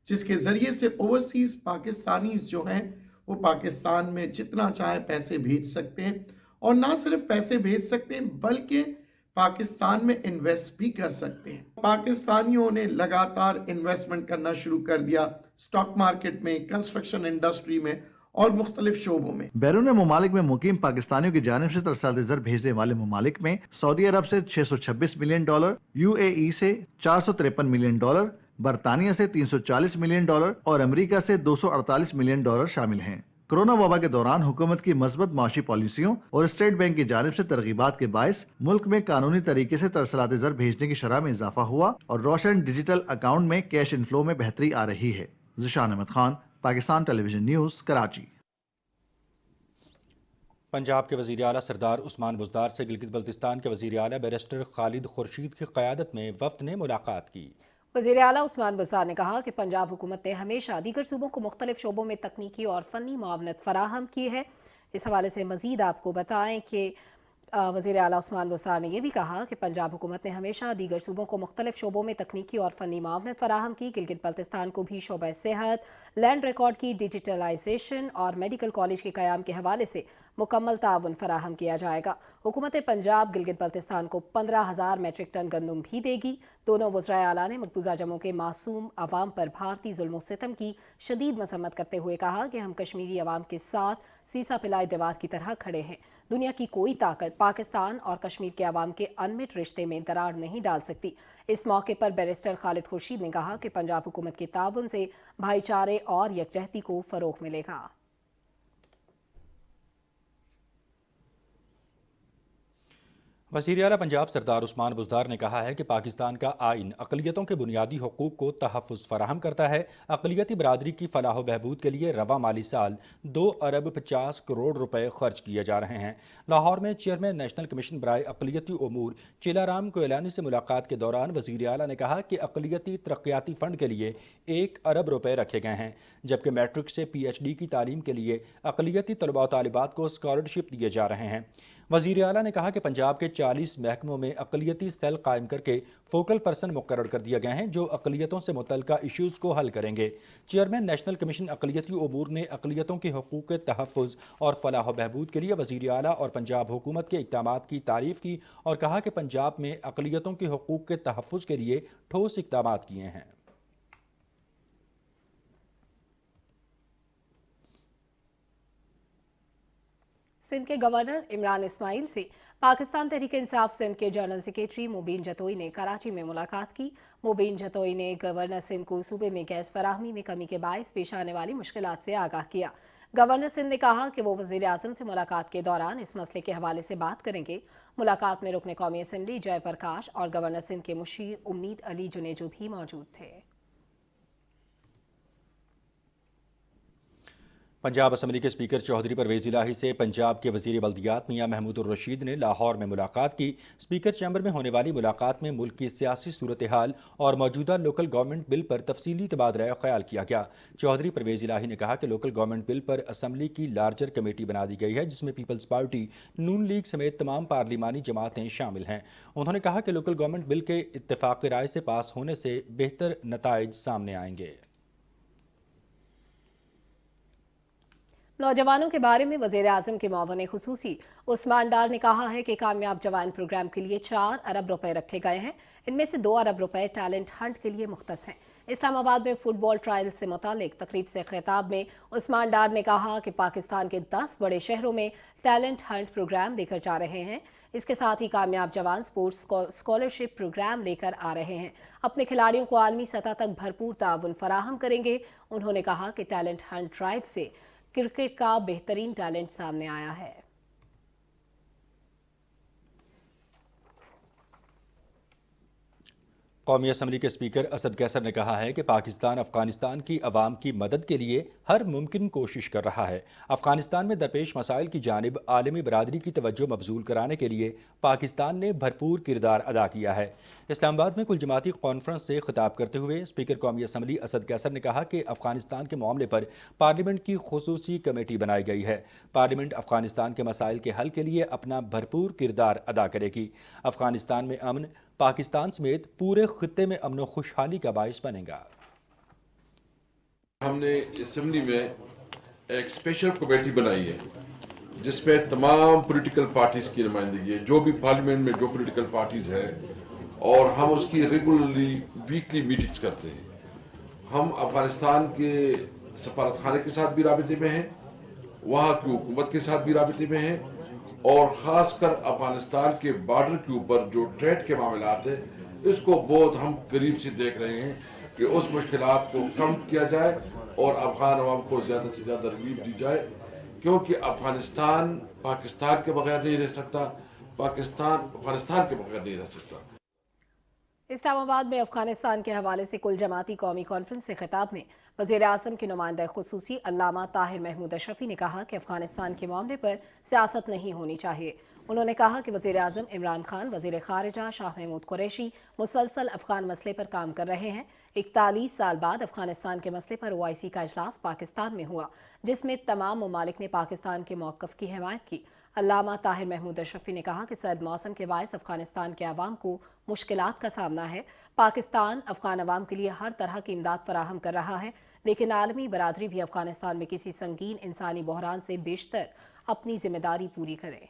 [SPEAKER 11] जिसके जरिए से ओवरसीज पाकिस्तानी जो हैं वो पाकिस्तान में जितना चाहे पैसे भेज सकते हैं, और ना सिर्फ पैसे भेज सकते हैं बल्कि पाकिस्तान में इन्वेस्ट भी कर सकते हैं। पाकिस्तानियों ने लगातार इन्वेस्टमेंट करना शुरू कर दिया स्टॉक मार्केट में, कंस्ट्रक्शन इंडस्ट्री में और मुख्तलिफ शोबों में।
[SPEAKER 10] बैरून ममालिक में मुकीम पाकिस्तानियों की जानिब से तरसीलात ज़र भेजने वाले ममालिक में सऊदी अरब से 626 मिलियन डॉलर, UAE से 453 मिलियन डॉलर, बरतानिया से 340 मिलियन डॉलर और अमेरिका से 248 मिलियन डॉलर शामिल हैं। कोरोना वबा के दौरान हुकूमत की मजबूत माशी पॉलिसियों और स्टेट बैंक की जानिब से तरगीबात के बायस मुल्क में कानूनी तरीके से तरसीलात ज़र भेजने की शरह में इजाफा हुआ और रोशन डिजिटल अकाउंट में कैश इनफ्लो में बेहतरी आ रही है। Zeeshan Ahmed Khan, Pakistan television news, Karachi.
[SPEAKER 1] पंजाब के वज़ीर आला सरदार उस्मान बुज़दार से गिलगित बल्तिस्तान के वज़ीर आला बैरिस्टर खालिद खुर्शीद की क़यादत में वफ़द ने मुलाकात की।
[SPEAKER 2] वज़ीर आला उस्मान बुज़दार ने कहा कि पंजाब हुकूमत ने हमेशा दीगर सूबों को मुख्तलिफ शोबों में तकनीकी और फ़नी मुआवनत फ़राहम की है। इस हवाले से मज़ीद आपको बताएं कि वज़ीर आला उस्मान बुज़दार ने यह भी कहा कि पंजाब हुकूमत ने हमेशा दीगर सूबों को मुख्तलिफ शोबों में तकनीकी और फ़नी मुआवनत फ़राहम की। गिलगित बल्तिस्तान को भी शोबा सेहत, लैंड रिकॉर्ड की डिजिटलाइजेशन और मेडिकल कॉलेज के क़याम के हवाले से मुकम्मल ताउन फराहम किया जाएगा। हुकूमत पंजाब गिलगित बल्तिस्तान को 15,000 मेट्रिक टन गंदम भी देगी। दोनों वज़राए आला ने मकबूजा जम्मू के मासूम अवाम पर भारतीय जुल्म सितम की शदीद मसम्मत करते हुए कहा कि हम कश्मीरी अवाम के साथ सीसा पिलाई दीवार की तरह खड़े हैं। दुनिया की कोई ताकत पाकिस्तान और कश्मीर के अवाम के अनमिट रिश्ते में दरार नहीं डाल सकती। इस मौके पर बैरिस्टर खालिद खुर्शीद ने कहा कि पंजाब हुकूमत के ताउन से भाईचारे और यकजहती को फ़रोग़ मिलेगा।
[SPEAKER 1] वज़ीर आला पंजाब सरदार उस्मान बुज़दार ने कहा है कि पाकिस्तान का आइन अक़लियतों के बुनियादी हुकूक को तहफ़्फ़ुज़ फ़राहम करता है। अक़लियती बरादरी की फ़लाह बहबूद के लिए रवा माली साल 2 अरब 50 करोड़ रुपए खर्च किए जा रहे हैं। लाहौर में चेयरमैन नेशनल कमीशन बराए अक़लियती उमूर चेलाराम कोयलानी से मुलाकात के दौरान वज़ीर आला ने कहा कि अक़लियती तरक्याती फ़ंड के लिए 1 अरब रुपए रखे गए हैं, जबकि मैट्रिक से PhD की तालीम के लिए अक़लियती तलबा व तालिबात को स्कॉलरशिप दिए जा रहे हैं। वजीर आला ने कहा कि पंजाब के 40 महकमों में अक़लियती सेल कायम करके फोकल पर्सन मुकर्रर कर दिए गए हैं जो अक़लियतों से मुतल्लिका इश्यूज़ को हल करेंगे। चेयरमैन नेशनल कमीशन अक़लियती उमूर ने अक़लियतों के हकूक़ के तहफ़्फ़ुज़ और फलाह बहबूद के लिए वज़ीर आला और पंजाब हुकूमत के इक़दामात की तारीफ़ की और कहा कि पंजाब में अक़लियतों के हकूक़ के तहफ़्फ़ुज़ के लिए ठोस इक़दामात किए हैं।
[SPEAKER 2] सिंध के गवर्नर इमरान इस्माइल से पाकिस्तान तहरीक इंसाफ सिंध के जनरल सेक्रेटरी मुबीन जतोई ने कराची में मुलाकात की। मुबीन जतोई ने गवर्नर सिंध को सूबे में गैस फराहमी में कमी के बायस पेश आने वाली मुश्किलात से आगाह किया। गवर्नर सिंध ने कहा कि वो वज़ीर आज़म से मुलाकात के दौरान इस मसले के हवाले से बात करेंगे। मुलाकात में रुकन कौमी असम्बली जय प्रकाश और गवर्नर सिंध के मुशीर उम्मीद अली जुनेजो भी मौजूद थे।
[SPEAKER 1] पंजाब असम्बली के स्पीकर चौधरी परवेज़ इलाही से पंजाब के वज़ीर बल्दियात मियां महमूद उर रशीद ने लाहौर में मुलाकात की। स्पीकर चैम्बर में होने वाली मुलाकात में मुल्क की सियासी सूरत हाल और मौजूदा लोकल गवर्नमेंट बिल पर तफसीली तबादला ख्याल किया गया। चौधरी परवेज़ इलाही ने कहा कि लोकल गवर्नमेंट बिल पर असम्बली की लार्जर कमेटी बना दी गई है जिसमें पीपल्स पार्टी, नून लीग समेत तमाम पार्लिमानी जमातें शामिल हैं। उन्होंने कहा कि लोकल गवर्नमेंट बिल के इत्तेफाक राय से पास होने से बेहतर नताइज सामने आएंगे।
[SPEAKER 2] नौजवानों के बारे में वज़ीर आज़म के मुआवन खुसूसी उस्मान डार ने कहा है कि कामयाब जवान प्रोग्राम के लिए 4 अरब रुपए रखे गए हैं। इनमें से 2 अरब रुपए टैलेंट हंट के लिए मुख्तस हैं। इस्लामाबाद में फुटबॉल ट्रायल से मुतालिक तकरीब से खिताब में उस्मान डार ने कहा कि पाकिस्तान के 10 बड़े शहरों में टैलेंट हंट प्रोग्राम लेकर जा रहे हैं। इसके साथ ही कामयाब जवान स्पोर्ट्स स्कॉलरशिप प्रोग्राम लेकर आ रहे हैं। अपने खिलाड़ियों को आलमी सतह तक भरपूर ताउन फराहम करेंगे। उन्होंने कहा कि टैलेंट हंट ड्राइव से क्रिकेट का बेहतरीन टैलेंट सामने आया है।
[SPEAKER 1] कौमी असम्बली के स्पीकर असद कैसर ने कहा है कि पाकिस्तान अफगानिस्तान की अवाम की मदद के लिए हर मुमकिन कोशिश कर रहा है। अफगानिस्तान में दरपेश मसाइल की जानिब आलमी बरादरी की तवज्जो मबजूल कराने के लिए पाकिस्तान ने भरपूर किरदार अदा किया है। इस्लामाबाद में कुल जमाती कॉन्फ्रेंस से खिताब करते हुए स्पीकर कौमी असम्बली असद कैसर ने कहा कि अफगानिस्तान के मामले पर पार्लियामेंट की खुसूसी कमेटी बनाई गई है। पार्लियामेंट अफगानिस्तान के मसाइल के हल के लिए अपना भरपूर किरदार अदा करेगी। अफगानिस्तान में अमन पाकिस्तान समेत पूरे खित्ते में अमन और खुशहाली का बाइस बनेगा।
[SPEAKER 12] हमने असेंबली में एक स्पेशल कमेटी बनाई है जिसमें तमाम पॉलिटिकल पार्टीज की नुमाइंदगी है, जो भी पार्लियामेंट में जो पॉलिटिकल पार्टीज है, और हम उसकी रेगुलरली वीकली मीटिंग्स करते हैं। हम अफगानिस्तान के सफारत खाने के साथ भी राबिते में हैं, वहाँ की हुकूमत के साथ भी राबिते में हैं, और ख़ासकर अफगानिस्तान के बॉर्डर के ऊपर जो ट्रेड के मामलात है इसको बहुत हम करीब से देख रहे हैं कि उस मुश्किलात को कम किया जाए और अफगान अवाम को ज़्यादा से ज़्यादा रिलीफ दी जाए, क्योंकि अफगानिस्तान पाकिस्तान के बगैर नहीं रह सकता, पाकिस्तान अफगानिस्तान के बगैर नहीं रह सकता।
[SPEAKER 2] इस्लामाबाद में अफगानिस्तान के हवाले से कुल जमाती कौमी कॉन्फ्रेंस से खिताब में वज़ीर आज़म के नुमाइंदा खुसूसी अल्लामा ताहिर महमूद अशरफी ने कहा कि अफगानिस्तान के मामले पर सियासत नहीं होनी चाहिए। उन्होंने कहा कि वज़ीर आज़म इमरान खान, वज़ीर ख़ारिजा शाह महमूद कुरैशी मुसलसल अफगान मसले पर काम कर रहे हैं। 41 साल बाद अफगानिस्तान के मसले पर OIC का इजलास पाकिस्तान में हुआ जिसमें तमाम ममालिक ने पाकिस्तान के मौक़िफ़ की हिमायत की। अल्लामा ताहिर महमूद अशरफी ने कहा कि सर्द मौसम के बायस अफगानिस्तान के अवाम को मुश्किलात का सामना है। पाकिस्तान अफगान अवाम के लिए हर तरह की इमदाद फराहम कर रहा है, लेकिन आलमी बरादरी भी अफगानिस्तान में किसी संगीन इंसानी बहरान से बेशतर अपनी जिम्मेदारी पूरी करे।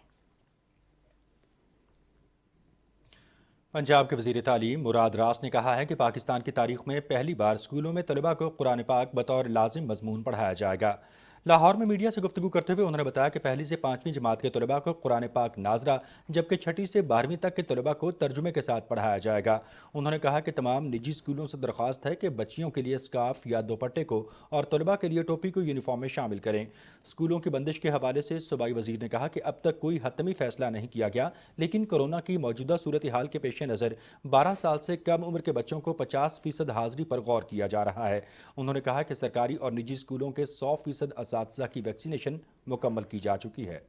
[SPEAKER 1] पंजाब के वज़ीर तालीम मुराद रास ने कहा है कि पाकिस्तान की तारीख में पहली बार स्कूलों में तलबा को कुरान पाक बतौर लाजिम मजमून पढ़ाया जाएगा। लाहौर में मीडिया से गुफ्तगू करते हुए उन्होंने बताया कि पहली से 5वीं जमात के तलबा को कुरान पाक नाजरा, जबकि 6ठी से 12वीं तक के तलबा को तर्जुमे के साथ पढ़ाया जाएगा। उन्होंने कहा कि तमाम निजी स्कूलों से दरख्वास्त है कि बच्चियों के लिए स्कार्फ या दोपट्टे को और तलबा के लिए टोपी को यूनिफॉर्म में शामिल करें। स्कूलों की बंदिश के हवाले से सूबाई वज़ीर ने कहा कि अब तक कोई हतमी फैसला नहीं किया गया, लेकिन कोरोना की मौजूदा सूरत हाल के पेश नज़र 12 साल से कम उम्र के बच्चों को 50% हाजिरी पर गौर किया जा रहा है। उन्होंने कहा कि सरकारी और निजी स्कूलों के 100% असातिज़ा की वैक्सीनेशन मुकम्मल की जा चुकी है।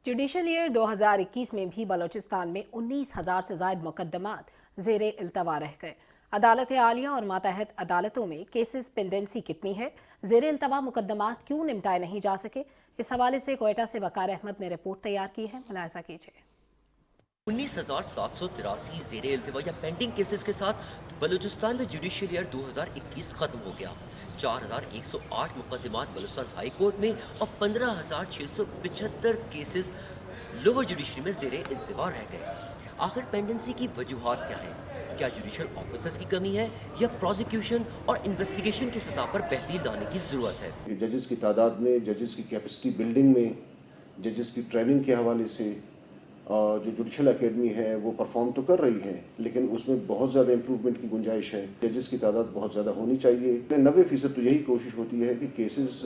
[SPEAKER 2] जुडिशल ईयर 2021 में भी बलोचिस्तान में 19,000 से ज़ायद मुकदमात ज़ेरे इल्तवा रह गए। عدالت عالیہ اور ماتحت عدالتوں میں کیسز پینڈنسی کتنی ہے؟ زیر التوا مقدمات کیوں نمٹائے نہیں جا سکے؟ اس حوالے سے کوئٹہ سے وقار احمد نے رپورٹ تیار کی ہے، ملاحظہ کیجیے۔
[SPEAKER 13] 19,783 زیر التوا یا پینڈنگ کیسز کے ساتھ بلوچستان میں جوڈیشل ایئر 2021 ختم ہو گیا۔ 4,108 مقدمات بلوچستان ہائی کورٹ میں اور 15,675 کیسز لوور جوڈیشری میں زیر التوا رہ گئے۔ آخر پینڈنسی کی وجوہات کیا ہیں؟ کیا جوڈیشل آفیسرز کی کمی ہے یا پروزیکیوشن اور انویسٹیگیشن کی سطح پر بہتری لانے کی ضرورت ہے؟
[SPEAKER 14] ججز کی تعداد میں، ججز کی کیپیسٹی بلڈنگ میں، ججز کی ٹریننگ کے حوالے سے جو جوڈیشل اکیڈمی ہے وہ پرفارم تو کر رہی ہے، لیکن اس میں بہت زیادہ امپروومنٹ کی گنجائش ہے۔ ججز کی تعداد بہت زیادہ ہونی چاہیے۔ 90% تو یہی کوشش ہوتی ہے کہ کیسز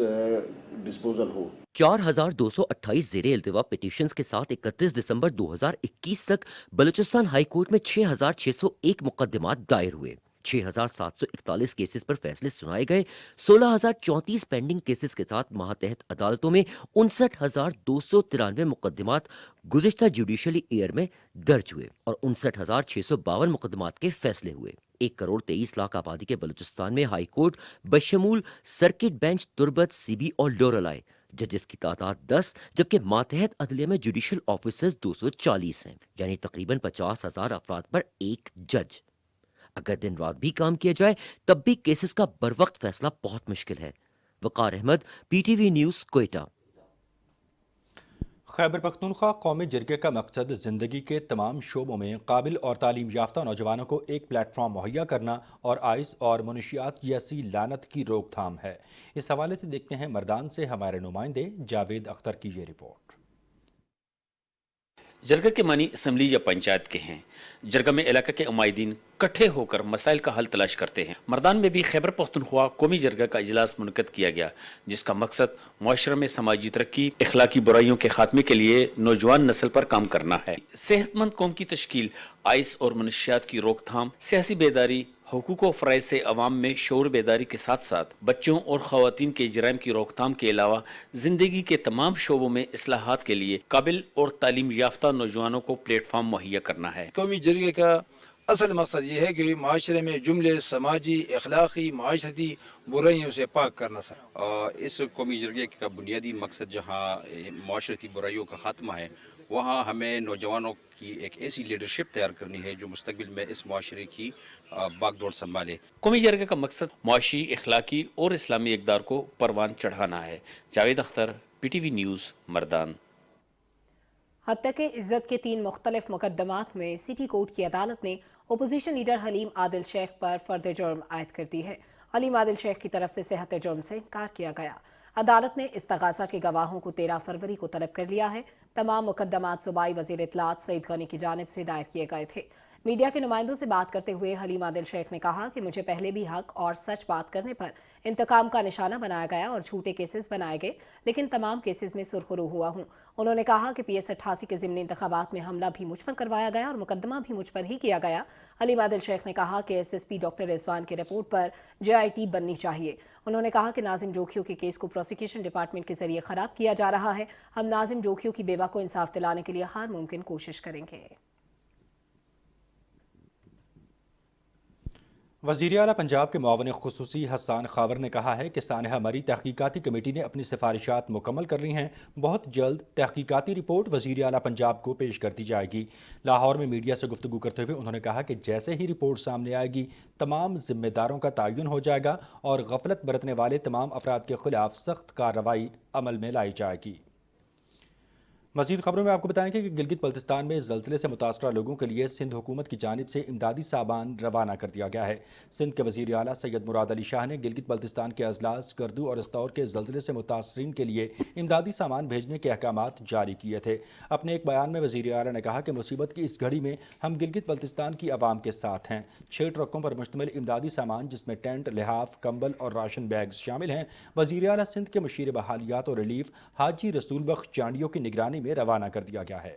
[SPEAKER 14] ڈسپوزل ہو۔
[SPEAKER 13] 4,228 زیر التوا پٹیشنز کے ساتھ 31 دسمبر 2021 تک بلوچستان ہائی کورٹ میں 6,601 مقدمات دائر ہوئے۔ 6,741 کیسز پر فیصلے سنائے گئے۔ 16,034 پینڈنگ کیسز کے ساتھ ماتحت عدالتوں میں 59,293 مقدمات گزشتہ جوڈیشلی ایئر میں درج ہوئے اور 59,652 مقدمات کے فیصلے ہوئے۔ 1,23,00,000 آبادی کے بلوچستان میں ہائی کورٹ بشمول سرکٹ بینچ، تربت، سی بی اور لورل آئے۔ ججز کی تعداد 10 جبکہ ماتحت عدلیہ میں جوڈیشل آفیسرز 240 ہیں، یعنی تقریباً 50,000 افراد پر ایک جج۔ اگر دن رات بھی کام کیا جائے تب بھی کیسز کا بروقت فیصلہ بہت مشکل ہے۔ Waqar Ahmed, P T V news, Quetta.
[SPEAKER 1] Khyber Pakhtunkhwa قومی جرگے کا مقصد زندگی کے تمام شعبوں میں قابل اور تعلیم یافتہ نوجوانوں کو ایک پلیٹ فارم مہیا کرنا اور آئس اور منشیات جیسی لعنت کی روک تھام ہے۔ اس حوالے سے دیکھتے ہیں مردان سے ہمارے نمائندے جاوید اختر کی یہ رپورٹ۔
[SPEAKER 15] جرگہ کے معنی اسمبلی یا پنچایت کے ہیں۔ جرگہ میں علاقہ کے عمائدین کٹھے ہو کر مسائل کا حل تلاش کرتے ہیں۔ مردان میں بھی خیبر پختونخوا قومی جرگہ کا اجلاس منعقد کیا گیا، جس کا مقصد معاشرے میں سماجی ترقی، اخلاقی برائیوں کے خاتمے کے لیے نوجوان نسل پر کام کرنا ہے۔ صحت مند قوم کی تشکیل، آئس اور منشیات کی روک تھام، سیاسی بیداری، حقوق و فرائض سے عوام میں شعور بیداری کے ساتھ ساتھ بچوں اور خواتین کے جرائم کی روک تھام کے علاوہ زندگی کے تمام شعبوں میں اصلاحات کے لیے قابل اور تعلیم یافتہ نوجوانوں کو پلیٹ فارم مہیا کرنا ہے۔
[SPEAKER 16] قومی جرگے کا اصل مقصد یہ ہے کہ معاشرے میں جملے سماجی، اخلاقی، معاشرتی برائیوں سے پاک کرنا سر۔
[SPEAKER 17] اس قومی جرگے کا بنیادی مقصد جہاں معاشرتی برائیوں کا خاتمہ ہے، وہاں ہمیں نوجوانوں کی ایک ایسی لیڈرشپ تیار کرنی ہے جو مستقبل میں اس معاشرے کی باغ دوڑ سنبھالے۔
[SPEAKER 15] قومی جرگہ کا مقصد معاشی، اخلاقی اور اسلامی اقدار کو پروان چڑھانا ہے۔ Javed Akhtar, P T V news, Mardan.
[SPEAKER 2] حتیٰ عزت کے 3 مختلف مقدمات میں سٹی کورٹ کی عدالت نے اپوزیشن لیڈر حلیم عادل شیخ پر فرد جرم عائد کر دی ہے۔ حلیم عادل شیخ کی طرف سے صحت جرم سے انکار کیا گیا۔ عدالت نے استغاثہ کے گواہوں کو 13 فروری کو طلب کر لیا ہے۔ تمام مقدمات صوبائی وزیر اطلاعات سعید غنی کی جانب سے دائر کیے گئے تھے۔ میڈیا کے نمائندوں سے بات کرتے ہوئے حلیم عادل شیخ نے کہا کہ مجھے پہلے بھی حق اور سچ بات کرنے پر انتقام کا نشانہ بنایا گیا اور جھوٹے کیسز بنائے گئے، لیکن تمام کیسز میں سرخرو ہوا ہوں۔ انہوں نے کہا کہ PS 88 کے ضمنی انتخابات میں حملہ بھی مجھ پر کروایا گیا اور مقدمہ بھی مجھ پر ہی کیا گیا۔ حلیم عادل شیخ نے کہا کہ SSP ڈاکٹر رضوان کی رپورٹ پر JIT بننی چاہیے۔ انہوں نے کہا کہ ناظم جوکھیو کے کیس کو پروسیکیوشن ڈپارٹمنٹ کے ذریعے خراب کیا جا رہا ہے۔ ہم ناظم جوکھیو کی بیوہ کو انصاف دلانے کے لیے ہر ممکن کوشش کریں گے۔
[SPEAKER 1] وزیر اعلیٰ پنجاب کے معاون خصوصی حسان خاور نے کہا ہے کہ سانحہ مری تحقیقاتی کمیٹی نے اپنی سفارشات مکمل کر لی ہیں۔ بہت جلد تحقیقاتی رپورٹ وزیر اعلیٰ پنجاب کو پیش کر دی جائے گی۔ لاہور میں میڈیا سے گفتگو کرتے ہوئے انہوں نے کہا کہ جیسے ہی رپورٹ سامنے آئے گی تمام ذمہ داروں کا تعین ہو جائے گا اور غفلت برتنے والے تمام افراد کے خلاف سخت کارروائی عمل میں لائی جائے گی۔ مزید خبروں میں آپ کو بتائیں کہ گلگت بلتستان میں زلزلے سے متاثرہ لوگوں کے لیے سندھ حکومت کی جانب سے امدادی سامان روانہ کر دیا گیا ہے۔ سندھ کے وزیر اعلیٰ سید مراد علی شاہ نے گلگت بلتستان کے اضلاع گردو اور استور کے زلزلے سے متاثرین کے لیے امدادی سامان بھیجنے کے احکامات جاری کیے تھے۔ اپنے ایک بیان میں وزیر اعلیٰ نے کہا کہ مصیبت کی اس گھڑی میں ہم گلگت بلتستان کی عوام کے ساتھ ہیں۔ 6 ٹرکوں پر مشتمل امدادی سامان جس میں ٹینٹ، لحاف، کمبل اور راشن بیگز شامل ہیں وزیر اعلیٰ سندھ کے مشیر بحالیات اور ریلیف حاجی رسول بخش چانڈیوں کی نگرانی میں روانہ کر دیا گیا ہے۔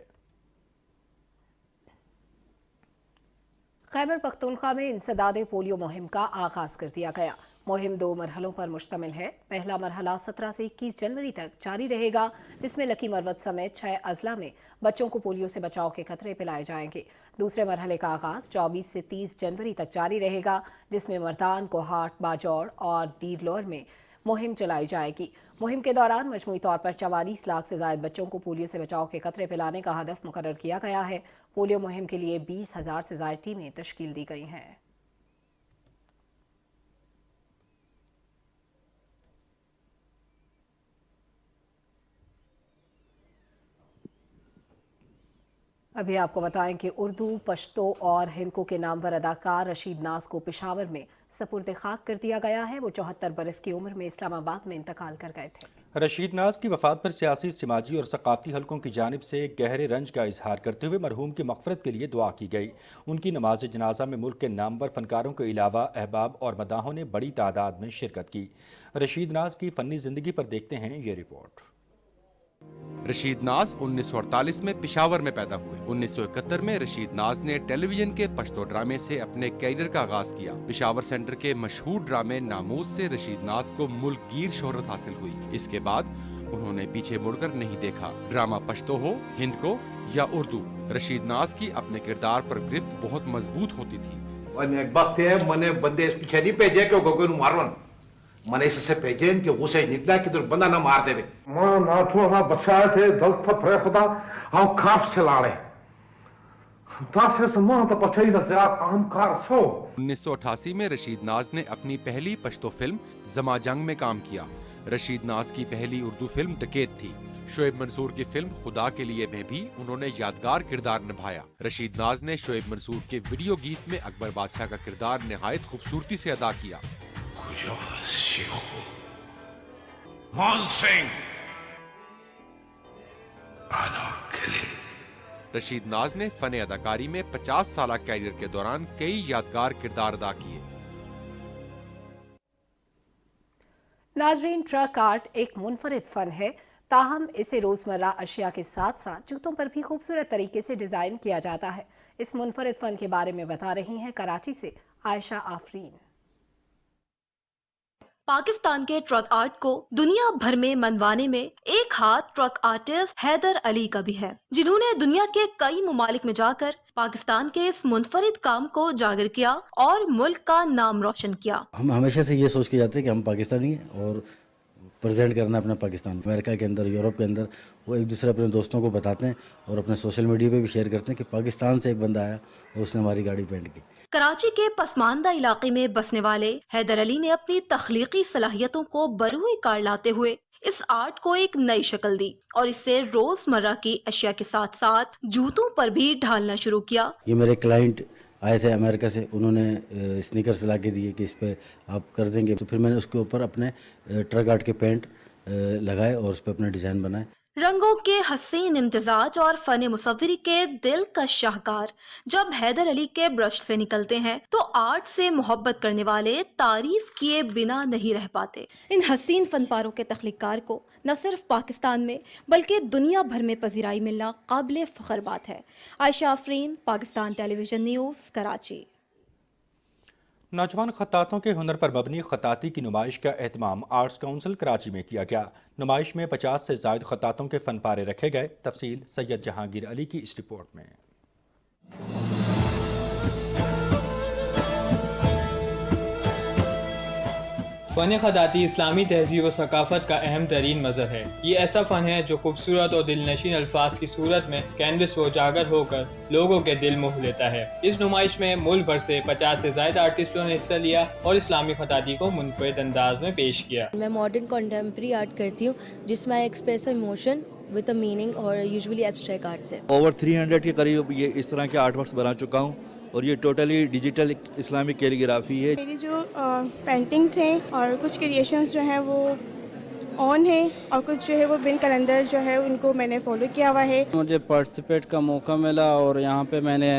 [SPEAKER 1] خیبر
[SPEAKER 2] پختونخوا میں انسداد پولیو مہم کا آغاز کر دیا گیا۔ मुहिम 2 मरहलों पर मुश्तमिल है। पहला मरहला 17 से 21 जनवरी तक जारी रहेगा, जिसमें लकी मरवत समेत 6 अजला में बच्चों को पोलियो से बचाव के खतरे पिलाए जाएंगे। दूसरे मरहले का आगाज 24 से 30 जनवरी तक जारी रहेगा, जिसमें मर्दान, कोहाट, बाजौड़ और दीरलोर में मुहिम चलाई जाएगी। मुहिम के दौरान मजमूई तौर पर 44 लाख से ज्यादा बच्चों को पोलियो से बचाव के खतरे पिलाने का हदफ मुकर्रर किया गया है। पोलियो मुहिम के लिए 20,000 से ज्यादा टीमें तश्कील दी गई हैं। अभी आपको बताएं कि उर्दू, पश्तो और हिंदको के नामवर अदाकार रशीद नाज को पेशावर में सपुर्द खाक कर दिया गया है। वो 74 बरस की उम्र में इस्लामाबाद में इंतकाल कर गए थे।
[SPEAKER 1] रशीद नाज की वफात पर सियासी, समाजी और सकाफती हलकों की जानिब से गहरे रंज का इजहार करते हुए मरहूम की मग़फ़िरत के लिए दुआ की गई। उनकी नमाज जनाजा में मुल्क के नामवर फनकारों के अलावा अहबाब और मदाहों ने बड़ी तादाद में शिरकत की। रशीद नाज की फ़नी ज़िंदगी पर देखते हैं ये रिपोर्ट।
[SPEAKER 18] रशीद नाज 1948 में पेशावर में पैदा हुए। 1971 में रशीद नाज ने टेलीविजन के पश्तो ड्रामे से अपने कैरियर का आगाज किया। पेशावर सेंटर के मशहूर ड्रामे नामूस से रशीद नाज को मुल्कगीर शोहरत हासिल हुई। इसके बाद उन्होंने पीछे मुड़कर नहीं देखा। ड्रामा पश्तो हो, हिंद को या उर्दू, रशीद नाज की अपने किरदार पर गिरफ्त बहुत मजबूत होती थी।
[SPEAKER 19] मैंने बंदे पीछे नहीं भेजे कि मारो, मैंने इससे भेजे कि गुस्से निकला कि बंदा ना मार देवे।
[SPEAKER 20] मां नाथो ना बचाए थे दल्फ फरे खुदा हम खाप से लाड़े तासे समान तो पछई न से आम कार सो।
[SPEAKER 18] 1988 में रशीद नाज ने अपनी पहली पश्तो फिल्म जमा जंग में काम किया। रशीद नाज की पहली उर्दू फिल्म डकैत थी। शोएब मंसूर की फिल्म खुदा के लिए में भी उन्होंने यादगार किरदार निभाया। रशीद नाज ने शोएब मंसूर के वीडियो गीत में अकबर बादशाह का किरदार निहायत खूबसूरती से अदा किया। रशीद नाज ने फन अदाकारी में 50 साल कैरियर के दौरान कई यादगार किरदार अदा किए।
[SPEAKER 2] नाजरीन, ट्रक आर्ट एक मुनफरिद फन है, ताहम इसे रोजमर्रा अशिया के साथ साथ जूतों पर भी खूबसूरत तरीके से डिजाइन किया जाता है। इस मुनफरिद फन के बारे में बता रही हैं कराची से आयशा आफरीन।
[SPEAKER 21] पाकिस्तान के ट्रक आर्ट को दुनिया भर में मनवाने में एक हाथ ट्रक आर्टिस्ट हैदर अली का भी है, जिन्होंने दुनिया के कई ममालिक में जाकर पाकिस्तान के इस मुनफरिद काम को उजागर किया और मुल्क का नाम रोशन किया।
[SPEAKER 22] हम हमेशा से ये सोच के जाते हैं कि हम पाकिस्तानी हैं और प्रेजेंट करना अपना पाकिस्तान। अमेरिका के अंदर, यूरोप के अंदर वो एक दूसरे अपने दोस्तों को बताते हैं और अपने सोशल मीडिया पे भी शेयर करते हैं कि पाकिस्तान से एक बंदा आया और उसने हमारी गाड़ी पेंट की।
[SPEAKER 21] कराची के पसमानदा इलाके में बसने वाले हैदर अली ने अपनी तख्लीकी सलाहियतों को बरूए कार लाते हुए इस आर्ट को एक नई शक्ल दी और इससे रोजमर्रा की अशिया के साथ साथ जूतों पर भी ढालना शुरू किया।
[SPEAKER 22] ये मेरे क्लाइंट आए थे अमेरिका से, उन्होंने स्नीकर्स ला के दिए कि इस पे आप कर देंगे, तो फिर मैंने उसके ऊपर अपने ट्रक आर्ट के पेंट लगाए और उस पर अपना डिजाइन बनाए।
[SPEAKER 21] रंगों के हसीन इम्तिजाज और फन मुसव्विरी के दिल का शाहकार जब हैदर अली के ब्रश से निकलते हैं तो आर्ट से मोहब्बत करने वाले तारीफ किए बिना नहीं रह पाते। इन हसीन फनपारों के तख्लीकार को न सिर्फ पाकिस्तान में बल्कि दुनिया भर में पजीराई मिलना काबिल फख्र बात है। Ayesha Afreen, Pakistan television news, Karachi.
[SPEAKER 1] नौजवान खत्तातों के हुनर पर मबनी खत्ताती की नुमाइश का एहतमाम आर्ट्स काउंसिल कराची में किया गया। नुमाइश में 50 से ज़ायद खत्तातों के फन पारे रखे गए। तफसील सैयद जहांगीर अली की इस रिपोर्ट में।
[SPEAKER 23] फ़न खत्ताती इस्लामी तहज़ीब व सकाफ़त का अहम तरीन मज़हर है। ये ऐसा फ़न है जो खूबसूरत और दिलनशीन अल्फाज की सूरत में कैनवस पर उजागर होकर लोगों के दिल मोह लेता है। इस नुमाइश में मुल्क भर से 50 से ज़ायद आर्टिस्टों ने हिस्सा लिया और इस्लामी खत्ताती को मुनफरिद अंदाज में पेश किया।
[SPEAKER 24] मैं मॉडर्न कंटेम्प्रेरी आर्ट करती हूँ जिसमें I express emotion with a meaning और यूजुअली एब्स्ट्रैक्ट आर्ट से।
[SPEAKER 25] ओवर 300 के करीब ये इस तरह के आर्ट वर्क्स बना चुका हूँ और ये टोटली डिजिटल इस्लामिक कैलीग्राफी है।
[SPEAKER 26] मेरी जो पेंटिंग्स हैं और कुछ क्रिएशंस जो हैं वो ऑन है और कुछ जो है वो बिन कैलेंडर जो है उनको मैंने फॉलो किया हुआ है।
[SPEAKER 27] मुझे पार्टिसिपेट का मौका मिला और यहाँ पे मैंने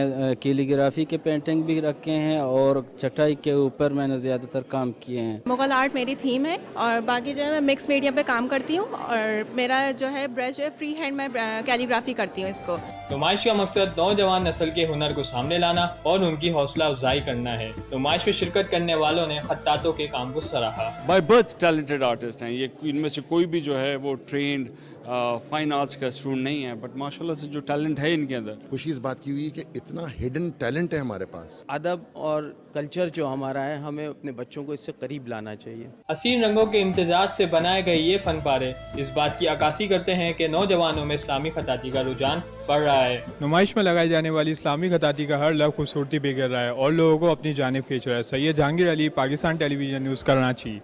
[SPEAKER 27] कैलीग्राफी के पेंटिंग भी रखे हैं और चटाई के ऊपर मैंने ज़्यादातर काम किए हैं।
[SPEAKER 28] मुगल आर्ट मेरी थीम है और बाकी जो है मैं मिक्स मीडिया पे काम करती हूँ और मेरा जो है ब्रश है फ्री हैंड में कैलीग्राफी करती हूँ इसको।
[SPEAKER 23] नुमाइश का मकसद नौजवान नस्ल के हुनर को सामने लाना और उनकी हौसला अफजाई करना है। नुमाइश में शिरकत करने वालों ने खत्तातों के काम को सराहा।
[SPEAKER 3] बाय बर्थ टैलेंटेड आर्टिस्ट हैं ये, इनमें से कोई भी जो है वो ट्रेंड फाइन आर्ट्स का स्टूडेंट नहीं है, बट माशाल्लाह से जो टैलेंट है इनके अंदर।
[SPEAKER 4] खुशी इस बात की हुई है कि इतना हिडन टैलेंट है हमारे पास।
[SPEAKER 5] अदब और कल्चर जो हमारा है, हमें अपने बच्चों को इससे करीब लाना चाहिए।
[SPEAKER 23] हसीन रंगों के इम्तजाज से बनाए गए ये फन पारे इस बात की अक्कासी करते हैं कि नौजवानों में इस्लामी खताती का रुझान बढ़ रहा है। नुमाइश में लगाई जाने वाली इस्लामी खताती का हर लफ्ज़ खूबसूरती बिखेर रहा है और लोगों को अपनी जानिब खींच रहा है। Syed Jahangir Ali, Pakistan television news, Karachi.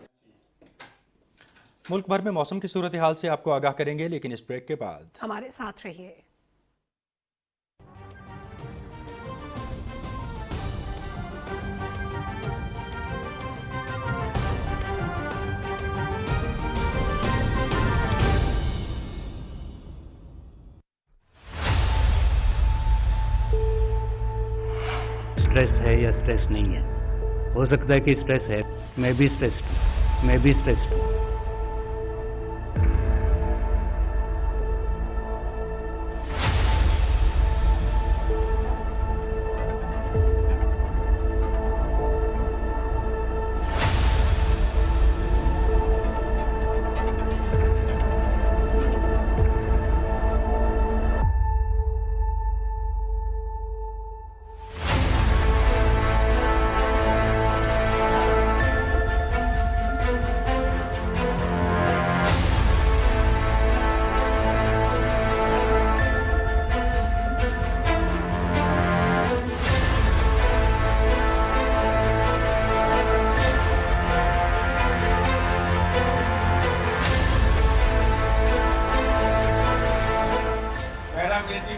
[SPEAKER 1] मुल्क भर में मौसम की सूरत हाल से आपको आगाह करेंगे, लेकिन इस ब्रेक के बाद
[SPEAKER 2] हमारे साथ रहिए।
[SPEAKER 6] स्ट्रेस है या स्ट्रेस नहीं है, हो सकता है कि स्ट्रेस है, मैं भी स्ट्रेस्ड हूँ।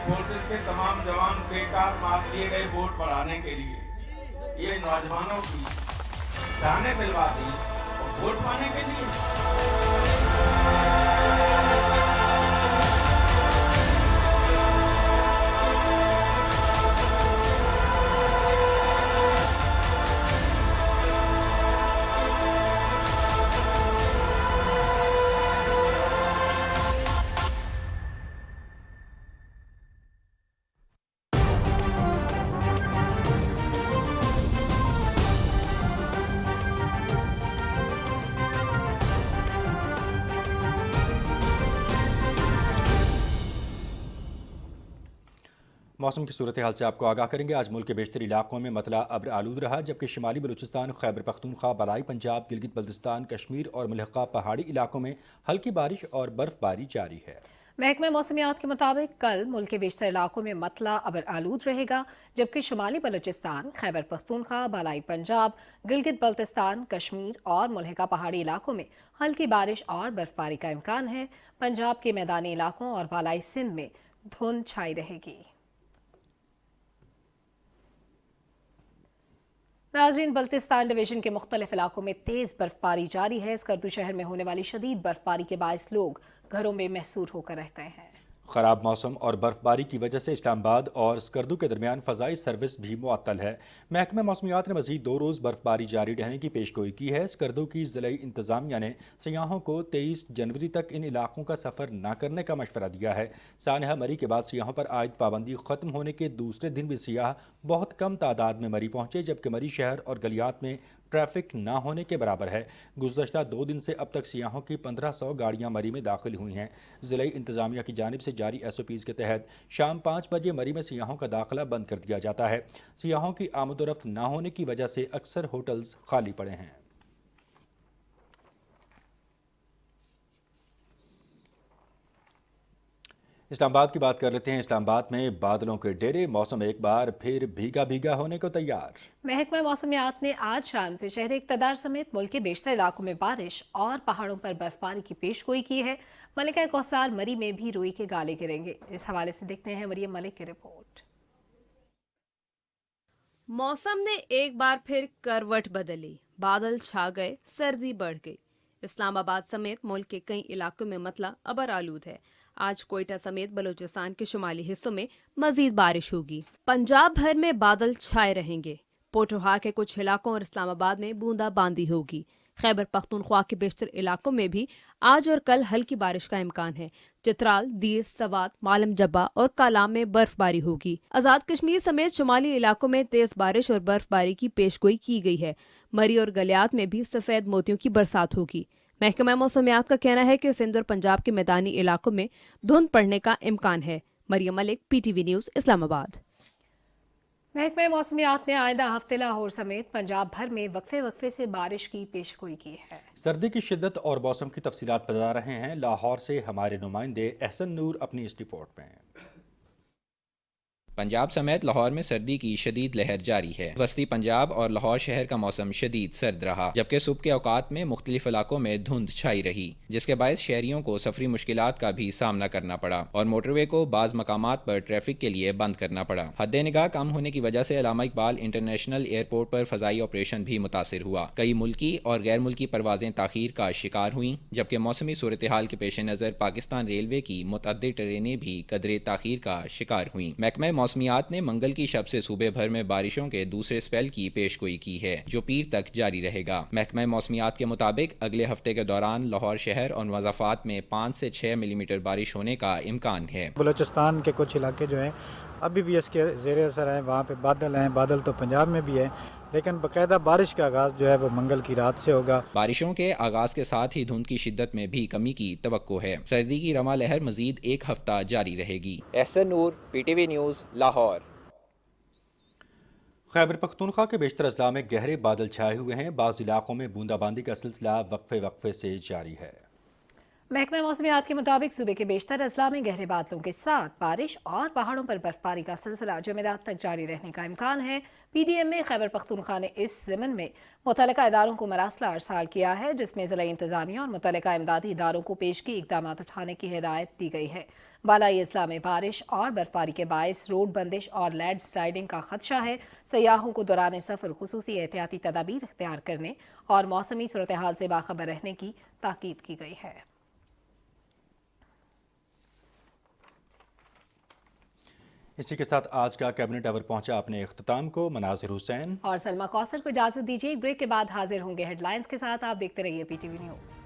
[SPEAKER 16] फोर्सेस के तमाम जवान बेकार मार दिए गए वोट बढ़ाने के लिए ये नौजवानों की जानें दिलवा दी और वोट पाने के लिए।
[SPEAKER 1] मौसम की सूरत हाल से आपको आगाह करेंगे। आज मुल्क के बेशतर इलाकों में मतला अब्र आलूद रहा, जबकि शिमाली बलूचिस्तान, खैबर पख्तूनख्वा, बलाई पंजाब, गिलगित बल्तिस्तान, कश्मीर और मुल्हका पहाड़ी इलाकों में हल्की बारिश और बर्फबारी जारी है।
[SPEAKER 2] महकमा मौसमियात के मुताबिक कल मुल्क के बेशतर इलाकों में मतला अबर आलूद रहेगा, जबकि शुमाली बलूचिस्तान, खैबर पख्तूनख्वा, बालाई पंजाब, गिलगित बल्तिस्तान, कश्मीर और मुल्हका पहाड़ी इलाकों में हल्की बारिश और बर्फबारी का इम्कान है। पंजाब के मैदानी इलाकों और बालाई सिंध में धुंध छाई रहेगी। नाज़रीन, बल्तिस्तान डिवीजन के मुख्तलिफ इलाकों में तेज़ बर्फबारी जारी है। स्कर्दू शहर में होने वाली शदीद बर्फबारी के बायस लोग घरों में महसूर होकर रह गए हैं।
[SPEAKER 1] खराब मौसम और बर्फबारी की वजह से इस्लामाबाद और स्कर्दू के दरमियान फ़ज़ाई सर्विस भी मुअत्तल है। महकमा मौसमियात ने मज़ीद 2 रोज़ बर्फबारी जारी रहने की पेशगोई की है। स्कर्दू की ज़िलाई इंतज़ामिया ने सयाहों को 23 जनवरी तक इन इलाकों का सफ़र न करने का मशवरा दिया है। सानहा मरी के बाद सियाहों पर आयद पाबंदी ख़त्म होने के दूसरे दिन भी सियाह बहुत कम तादाद में मरी पहुँचे, जबकि मरी शहर और गलियात में ट्रैफिक ना होने के बराबर है। गुज़श्ता 2 दिन से अब तक सियाहों की 1500 गाड़ियाँ मरी में दाखिल हुई हैं। ज़िला इंतज़ामिया की जानिब से जारी SOPs के तहत शाम 5 बजे मरी में सियाहों का दाखिला बंद कर दिया जाता है। सियाहों की आमदोरफ्त ना होने की वजह से अक्सर होटल्स खाली पड़े हैं। इस्लामाबाद की बात कर लेते हैं। इस्लामाबाद में बादलों के डेरे, मौसम एक बार फिर भीगा भीगा होने को तैयार।
[SPEAKER 2] महकमा मौसमियात ने आज शाम से शहर इक़्तिदार समेत मुल्क के बेशतर इलाकों में बारिश और पहाड़ों पर बर्फबारी की पेशगोई की है। मलिका कौसार मरी में भी रुई के गाले गिरेंगे। इस हवाले से देखते हैं मरियम मलिक की रिपोर्ट।
[SPEAKER 7] मौसम ने एक बार फिर करवट बदली, बादल छा गए, सर्दी बढ़ गई। इस्लामाबाद समेत मुल्क के कई इलाकों में मतला अबर आलूद है। आज कोयटा समेत बलूचिस्तान के शुमाली हिस्सों में मजीद बारिश होगी। पंजाब भर में बादल छाए रहेंगे। पोठोहार के कुछ इलाकों और इस्लामाबाद में बूंदाबांदी होगी। खैबर पख्तूनख्वा के बेशतर इलाकों में भी आज और कल हल्की बारिश का इम्कान है। चित्राल, दीस, सवात, मालम जब्बा और कालाम में बर्फबारी होगी। आज़ाद कश्मीर समेत शुमाली इलाकों में तेज बारिश और बर्फबारी की पेशगोई की गई है। मरी और गलियात में भी सफ़ेद मोतियों की बरसात होगी। महकमा मौसमियात का कहना है कि सिंध और पंजाब के मैदानी इलाकों में धुंध पड़ने का इम्कान है। Maryam Malik, PTV news, Islamabad.
[SPEAKER 2] महकमा मौसमियात ने आइंदा हफ्ते लाहौर समेत पंजाब भर में वक्फे से बारिश की पेशगोई की है।
[SPEAKER 1] सर्दी की शिद्दत और मौसम की तफसीलात बता रहे हैं लाहौर से हमारे नुमाइंदे एहसन नूर अपनी इस रिपोर्ट में।
[SPEAKER 8] पंजाब समेत लाहौर में सर्दी की शदीद लहर जारी है। वस्ती पंजाब और लाहौर शहर का मौसम शदीद सर्द रहा, जबकि सुबह के औकात में मुख्तलिफ इलाकों में धुंध छाई रही, जिसके बायस शहरियों को सफरी मुश्किलात का भी सामना करना पड़ा और मोटरवे को बाज़ मकामात पर ट्रैफिक के लिए बंद करना पड़ा। हद निगाह कम होने की वजह से अल्लामा इकबाल इंटरनेशनल एयरपोर्ट पर फ़ज़ाई ऑपरेशन भी मुतासिर हुआ। कई मुल्की और गैर मुल्की परवाजें ताख़ीर का शिकार हुई, जबकि मौसमी सूरत हाल के पेश नज़र पाकिस्तान रेलवे की मुतअद्दिद ट्रेनें भी कदरे ताख़ीर का शिकार हुई। महकमा मौसमियात ने मंगल की शब से सूबे भर में बारिशों के दूसरे स्पेल की पेशगोई की है, जो पीर तक जारी रहेगा। महकमा मौसमियात के मुताबिक अगले हफ्ते के दौरान लाहौर शहर और मुज़फ़्फ़रात में 5 से 6 मिलीमीटर बारिश होने का इम्कान है।
[SPEAKER 9] बलूचिस्तान के कुछ इलाके जो हैं अभी भी इसके ज़ेरे असर हैं, वहाँ पे बादल हैं। बादल तो पंजाब में भी है, लेकिन बाकायदा बारिश का आगाज़ जो है वो मंगल की रात से होगा।
[SPEAKER 8] बारिशों के आगाज़ के साथ ही धुंध की शिद्दत में भी कमी की तवक्को है। सर्दी की रमा लहर मजीद एक हफ्ता जारी रहेगी।
[SPEAKER 10] एहसन नूर, PTV न्यूज़, लाहौर।
[SPEAKER 1] खैबर पख्तूनख्वा के बेशतर अजला में गहरे बादल छाए हुए हैं। बाज़ इलाकों में बूंदाबांदी का सिलसिला वक्फे से जारी है।
[SPEAKER 2] महकमा मौसमियात के मुताबिक सूबे के बेशतर अजला में गहरे बादलों के साथ बारिश और पहाड़ों पर बर्फबारी का सिलसिला जुमेरात तक जारी रहने का इम्कान है। PDM में खैबर पख्तूनख्वा ने इस ज़िमन में मुतल्लिका इदारों को मरासला अरसाल किया है, जिसमें ज़िला इंतज़ामिया और मुतल्लिका इमदादी इदारों को पेशगी इक़दामात उठाने की हिदायत दी गई है। बालाई अजला में बारिश और बर्फबारी के बायस रोड बंदिश और लैंड स्लाइडिंग का खदशा है। सयाहों को दौरान सफ़र खुसूसी एहतियाती तदाबीर इख्तियार करने और मौसमी सूरत हाल से बाखबर रहने की ताकीद की गई है।
[SPEAKER 1] इसी के साथ आज का कैबिनेट आवर पहुंचा अपने इख्तिताम को। मनाजिर हुसैन
[SPEAKER 2] और सलमा कौसर को इजाजत दीजिए। ब्रेक के बाद हाजिर होंगे हेडलाइंस के साथ। आप देखते रहिए PTV न्यूज़।